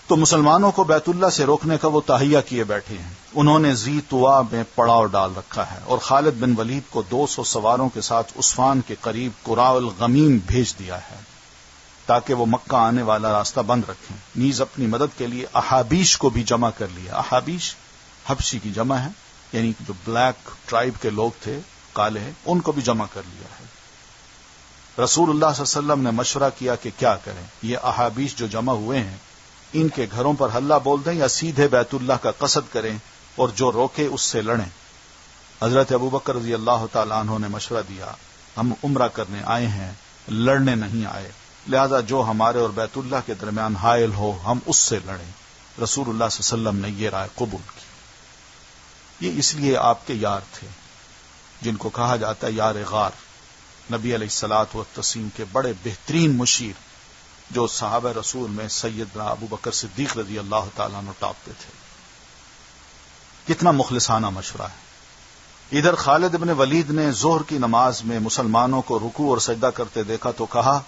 تو مسلمانوں کو بیت اللہ سے روکنے کا وہ تہیہ کیے بیٹھے ہیں. انہوں نے ذی طوا میں پڑاؤ ڈال رکھا ہے اور خالد بن ولید کو 200 سواروں کے ساتھ عثفان کے قریب قراء الغمیم بھیج دیا ہے تاکہ وہ مکہ آنے والا راستہ بند رکھیں. نیز اپنی مدد کے لیے احابیش کو بھی جمع کر لیا. احابیش حبشی کی جمع ہے، یعنی جو بلیک ٹرائب کے لوگ تھے، کالے ہیں، ان کو بھی جمع کر لیا ہے. رسول اللہ صلی اللہ علیہ وسلم نے مشورہ کیا کہ کیا کریں. یہ احابیش جو جمع ہوئے ہیں ان کے گھروں پر حلہ بول دیں یا سیدھے بیت اللہ کا قصد کریں اور جو روکے اس سے لڑیں. حضرت ابوبکر رضی اللہ تعالیٰ عنہ نے مشورہ دیا، ہم عمرہ کرنے آئے ہیں، لڑنے نہیں آئے، لہذا جو ہمارے اور بیت اللہ کے درمیان حائل ہو ہم اس سے لڑیں. رسول اللہ صلی اللہ علیہ وسلم نے یہ رائے قبول کی. یہ اس لیے آپ کے یار تھے جن کو کہا جاتا ہے یار غار. نبی علیہ الصلوۃ والتسلیم کے بڑے بہترین مشیر جو صحابہ رسول میں سیدنا ابو بکر صدیق رضی اللہ تعالیٰ عنہ ٹاپتے تھے. کتنا مخلصانہ مشورہ ہے. ادھر خالد بن ولید نے ظہر کی نماز میں مسلمانوں کو رکوع اور سجدہ کرتے دیکھا تو کہا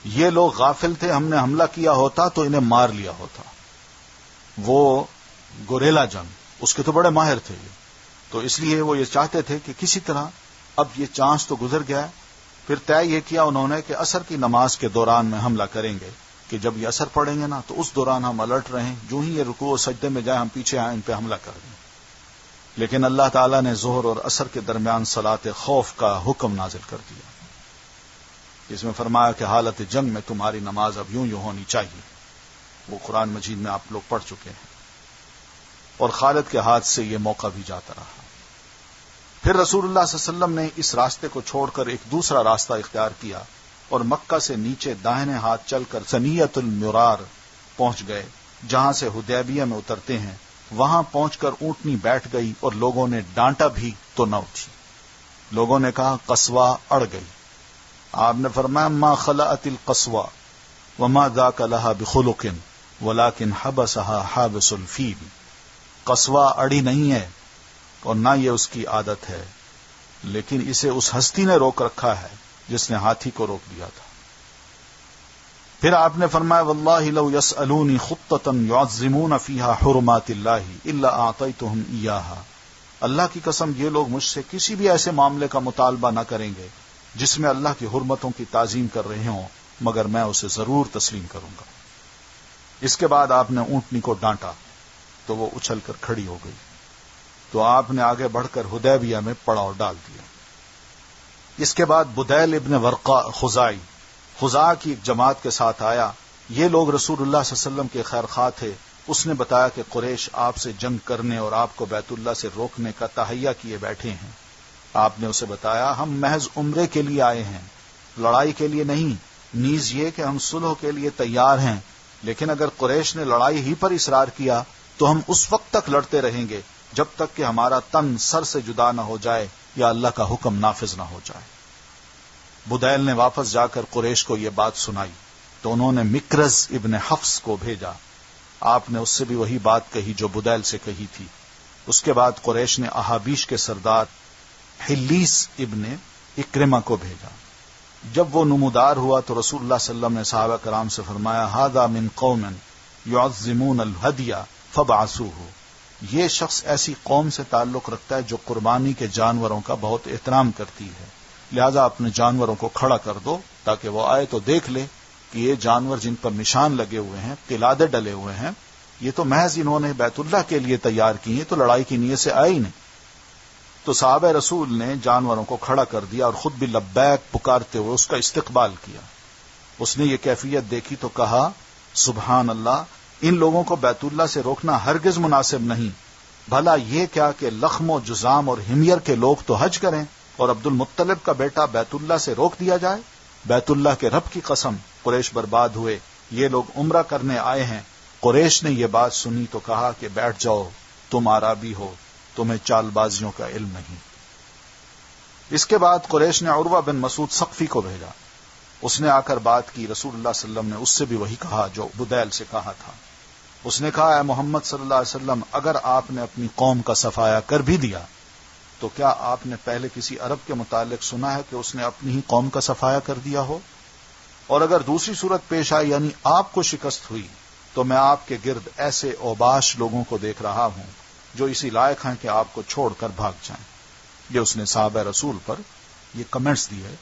یہ لوگ غافل تھے، ہم نے حملہ کیا ہوتا تو انہیں مار لیا ہوتا. وہ گوریلا جنگ اس کے تو بڑے ماہر تھے یہ، تو اس لیے وہ یہ چاہتے تھے کہ کسی طرح اب یہ چانس تو گزر گیا ہے. پھر طے یہ کیا انہوں نے کہ عصر کی نماز کے دوران میں حملہ کریں گے کہ جب یہ عصر پڑیں گے نا تو اس دوران ہم الرٹ رہیں، جو ہی یہ رکوع اور سجدے میں جائیں ہم پیچھے آئیں ان پہ حملہ کر دیں. لیکن اللہ تعالیٰ نے ظہر اور عصر کے درمیان صلاۃ خوف کا حکم نازل کر دیا، اس میں فرمایا کہ حالت جنگ میں تمہاری نماز اب یوں ہونی چاہیے. وہ قرآن مجید میں آپ لوگ پڑھ چکے ہیں. اور خالد کے ہاتھ سے یہ موقع بھی جاتا رہا. پھر رسول اللہ صلی اللہ علیہ وسلم نے اس راستے کو چھوڑ کر ایک دوسرا راستہ اختیار کیا اور مکہ سے نیچے داہنے ہاتھ چل کر ثنیۃ المرار پہنچ گئے جہاں سے حدیبیہ میں اترتے ہیں. وہاں پہنچ کر اونٹنی بیٹھ گئی اور لوگوں نے ڈانٹا بھی تو نہ اٹھی. لوگوں نے کہا قصوہ اڑ گئی. آپ نے فرمایا ما خلعت القصوى وما ذاك لها بخلق ولكن حبسها حابس الفیل. قصوہ اڑی نہیں ہے اور نہ یہ اس کی عادت ہے، لیکن اسے اس ہستی نے روک رکھا ہے جس نے ہاتھی کو روک دیا تھا. پھر آپ نے فرمایا واللہ لو يسألوني خطة يعظمون فيها حرمات الله الا اعطيتهم اياها. اللہ کی قسم یہ لوگ مجھ سے کسی بھی ایسے معاملے کا مطالبہ نہ کریں گے جس میں اللہ کی حرمتوں کی تعظیم کر رہے ہوں، مگر میں اسے ضرور تسلیم کروں گا. اس کے بعد آپ نے اونٹنی کو ڈانٹا تو وہ اچھل کر کھڑی ہو گئی. تو آپ نے آگے بڑھ کر حدیبیہ میں پڑاؤ ڈال دیا. اس کے بعد بدیل ابن ورقا خزاع کی ایک جماعت کے ساتھ آیا. یہ لوگ رسول اللہ صلی اللہ علیہ وسلم کے خیر خواہ تھے. اس نے بتایا کہ قریش آپ سے جنگ کرنے اور آپ کو بیت اللہ سے روکنے کا تہیہ کیے بیٹھے ہیں. آپ نے اسے بتایا ہم محض عمرے کے لیے آئے ہیں، لڑائی کے لیے نہیں. نیز یہ کہ ہم صلح کے لیے تیار ہیں، لیکن اگر قریش نے لڑائی ہی پر اصرار کیا تو ہم اس وقت تک لڑتے رہیں گے جب تک کہ ہمارا تن سر سے جدا نہ ہو جائے یا اللہ کا حکم نافذ نہ ہو جائے. بدیل نے واپس جا کر قریش کو یہ بات سنائی تو انہوں نے مکرز ابن حفص کو بھیجا. آپ نے اس سے بھی وہی بات کہی جو بدیل سے کہی تھی. اس کے بعد قریش نے احابیش کے سردار حلیس ابن اکرمہ کو بھیجا. جب وہ نمودار ہوا تو رسول اللہ صلی اللہ علیہ وسلم نے صحابہ کرام سے فرمایا ھذا من قوم يعظمون الہدی فابعثوہ. یہ شخص ایسی قوم سے تعلق رکھتا ہے جو قربانی کے جانوروں کا بہت احترام کرتی ہے، لہذا اپنے جانوروں کو کھڑا کر دو تاکہ وہ آئے تو دیکھ لے کہ یہ جانور جن پر نشان لگے ہوئے ہیں، قلادے ڈلے ہوئے ہیں، یہ تو محض انہوں نے بیت اللہ کے لیے تیار کی ہیں، تو لڑائی کی نیت سے آئے ہی نہیں. تو صحابہ رسول نے جانوروں کو کھڑا کر دیا اور خود بھی لبیک پکارتے ہوئے اس کا استقبال کیا. اس نے یہ کیفیت دیکھی تو کہا سبحان اللہ، ان لوگوں کو بیت اللہ سے روکنا ہرگز مناسب نہیں. بھلا یہ کیا کہ لخم و جزام اور حمیر کے لوگ تو حج کریں اور عبد المطلب کا بیٹا بیت اللہ سے روک دیا جائے؟ بیت اللہ کے رب کی قسم قریش برباد ہوئے، یہ لوگ عمرہ کرنے آئے ہیں. قریش نے یہ بات سنی تو کہا کہ بیٹھ جاؤ، تم عربی ہو، تمہیں چال بازیوں کا علم نہیں۔ اس کے بعد قریش نے عروہ بن مسعود ثقفی کو بھیجا، اس نے آ کر بات کی، رسول اللہ صلی اللہ علیہ وسلم نے اس سے بھی وہی کہا جو بدیل سے کہا تھا۔ اس نے کہا، اے محمد صلی اللہ علیہ وسلم، اگر آپ نے اپنی قوم کا صفایا کر بھی دیا تو کیا آپ نے پہلے کسی عرب کے متعلق سنا ہے کہ اس نے اپنی ہی قوم کا صفایا کر دیا ہو؟ اور اگر دوسری صورت پیش آئی یعنی آپ کو شکست ہوئی تو میں آپ کے گرد ایسے اوباش لوگوں کو دیکھ رہا ہوں جو اسی لائق ہیں کہ آپ کو چھوڑ کر بھاگ جائیں۔ یہ اس نے صحابہ رسول پر یہ کمنٹس دیے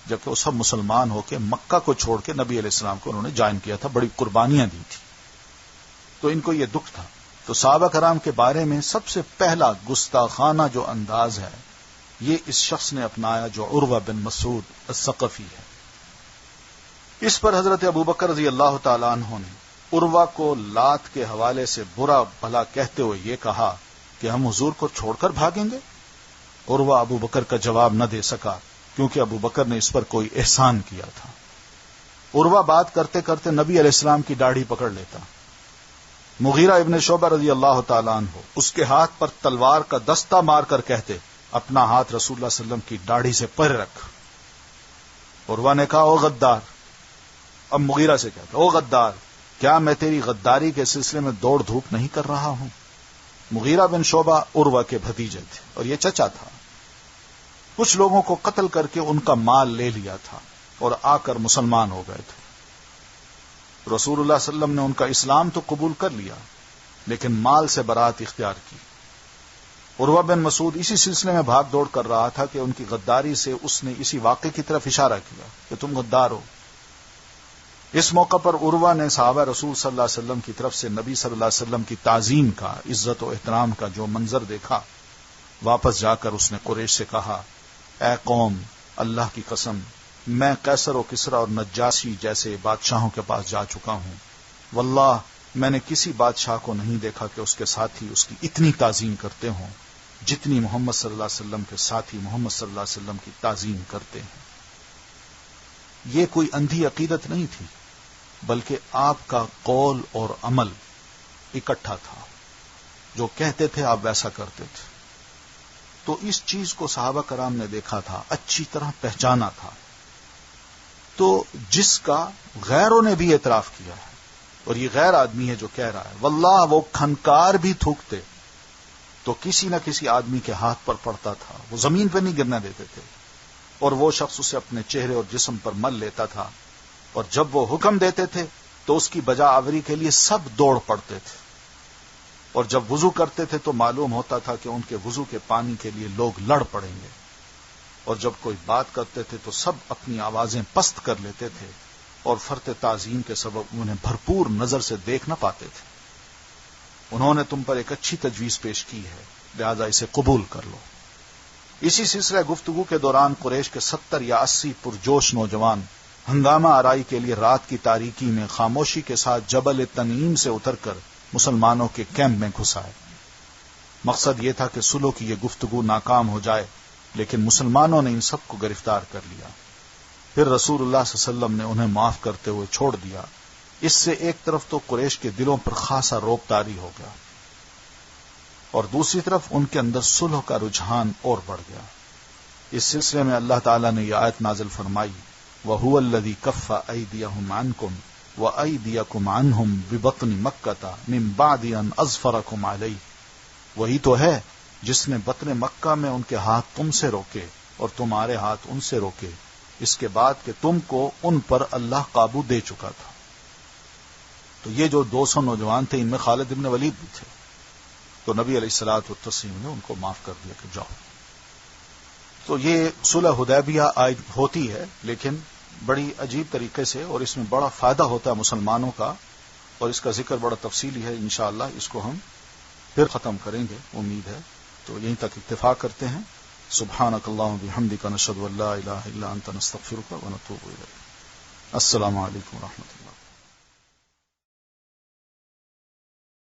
جبکہ وہ سب مسلمان ہو کے مکہ کو چھوڑ کے نبی علیہ السلام کو انہوں نے جوائن کیا تھا، بڑی قربانیاں دی تھی، تو ان کو یہ دکھ تھا۔ تو صحابہ کرام کے بارے میں سب سے پہلا گستاخانہ جو انداز ہے یہ اس شخص نے اپنایا جو عروہ بن مسعود الثقفی ہے۔ اس پر حضرت ابوبکر رضی اللہ تعالیٰ عنہ نے عروہ کو لات کے حوالے سے برا بھلا کہتے ہوئے یہ کہا کہ ہم حضور کو چھوڑ کر بھاگیں گے؟ عروہ ابوبکر کا جواب نہ دے سکا کیونکہ ابوبکر نے اس پر کوئی احسان کیا تھا۔ عروہ بات کرتے کرتے نبی علیہ السلام کی داڑھی پکڑ لیتا۔ مغیرہ ابن شعبہ رضی اللہ تعالیٰ عنہ اس کے ہاتھ پر تلوار کا دستہ مار کر کہتے، اپنا ہاتھ رسول اللہ صلی اللہ علیہ وسلم کی داڑھی سے پرے رکھ۔ عروہ نے کہا، او غدار، اب مغیرہ سے کہتا، او غدار، کیا میں تیری غداری کے سلسلے میں دوڑ دھوپ نہیں کر رہا ہوں؟ مغیرہ بن شعبہ عروہ کے بھتیجے تھے اور یہ چچا تھا۔ کچھ لوگوں کو قتل کر کے ان کا مال لے لیا تھا اور آ کر مسلمان ہو گئے تھے۔ رسول اللہ صلی اللہ علیہ وسلم نے ان کا اسلام تو قبول کر لیا لیکن مال سے برات اختیار کی۔ عروہ بن مسعود اسی سلسلے میں بھاگ دوڑ کر رہا تھا کہ ان کی غداری سے اس نے اسی واقعے کی طرف اشارہ کیا کہ تم غدار ہو۔ اس موقع پر عروہ نے صحابہ رسول صلی اللہ علیہ وسلم کی طرف سے نبی صلی اللہ علیہ وسلم کی تعظیم کا، عزت و احترام کا جو منظر دیکھا، واپس جا کر اس نے قریش سے کہا، اے قوم، اللہ کی قسم، میں قیصر و کسریٰ اور نجاشی جیسے بادشاہوں کے پاس جا چکا ہوں، واللہ میں نے کسی بادشاہ کو نہیں دیکھا کہ اس کے ساتھی اس کی اتنی تعظیم کرتے ہوں جتنی محمد صلی اللہ علیہ وسلم کے ساتھی محمد صلی اللہ علیہ وسلم کی تعظیم کرتے ہیں۔ یہ کوئی اندھی عقیدت نہیں تھی بلکہ آپ کا قول اور عمل اکٹھا تھا، جو کہتے تھے آپ ویسا کرتے تھے۔ تو اس چیز کو صحابہ کرام نے دیکھا تھا، اچھی طرح پہچانا تھا، تو جس کا غیروں نے بھی اعتراف کیا ہے، اور یہ غیر آدمی ہے جو کہہ رہا ہے، واللہ وہ کھنکار بھی تھوکتے تو کسی نہ کسی آدمی کے ہاتھ پر پڑتا تھا، وہ زمین پہ نہیں گرنے دیتے تھے، اور وہ شخص اسے اپنے چہرے اور جسم پر مل لیتا تھا، اور جب وہ حکم دیتے تھے تو اس کی بجا آوری کے لیے سب دوڑ پڑتے تھے، اور جب وضو کرتے تھے تو معلوم ہوتا تھا کہ ان کے وضو کے پانی کے لیے لوگ لڑ پڑیں گے، اور جب کوئی بات کرتے تھے تو سب اپنی آوازیں پست کر لیتے تھے اور فرط تعظیم کے سبب انہیں بھرپور نظر سے دیکھ نہ پاتے تھے۔ انہوں نے تم پر ایک اچھی تجویز پیش کی ہے، لہذا اسے قبول کر لو۔ اسی سلسلہ گفتگو کے دوران قریش کے 70 یا 80 پرجوش نوجوان ہنگامہ آرائی کے لیے رات کی تاریکی میں خاموشی کے ساتھ جبل تنعیم سے اتر کر مسلمانوں کے کیمپ میں گھس آئے۔ مقصد یہ تھا کہ صلح کی یہ گفتگو ناکام ہو جائے، لیکن مسلمانوں نے ان سب کو گرفتار کر لیا۔ پھر رسول اللہ صلی اللہ علیہ وسلم نے انہیں معاف کرتے ہوئے چھوڑ دیا۔ اس سے ایک طرف تو قریش کے دلوں پر خاصا رعب طاری ہو گیا اور دوسری طرف ان کے اندر صلح کا رجحان اور بڑھ گیا۔ اس سلسلے میں اللہ تعالیٰ نے یہ آیت نازل فرمائی، وَهُوَ الَّذِي كَفَّ أَيْدِيَهُمْ عَنْكُمْ وَأَيْدِيَكُمْ عَنْهُمْ بِبَطْنِ مَكَّةَ مِنْ بَعْدِ أَنْ أَظْفَرَكُمْ عَلَيْهِ، وہی تو ہے جس نے بطن مکہ میں ان کے ہاتھ تم سے روکے اور تمہارے ہاتھ ان سے روکے، اس کے بعد کہ تم کو ان پر اللہ قابو دے چکا تھا۔ تو یہ جو 200 نوجوان تھے ان میں خالد ابن ولید بھی تھے، تو نبی علیہ الصلوۃ والتسلیم نے ان کو معاف کر دیا کہ جاؤ۔ تو یہ صلح حدیبیہ ہوتی ہے لیکن بڑی عجیب طریقے سے، اور اس میں بڑا فائدہ ہوتا ہے مسلمانوں کا، اور اس کا ذکر بڑا تفصیلی ہے، انشاءاللہ اس کو ہم پھر ختم کریں گے امید ہے۔ تو یہیں تک اکتفا کرتے ہیں۔ سبحانک اللہم بحمدک، نشہد ان لا الہ الا انت، نستغفرک ونتوب الیک۔ السلام علیکم ورحمۃ اللہ۔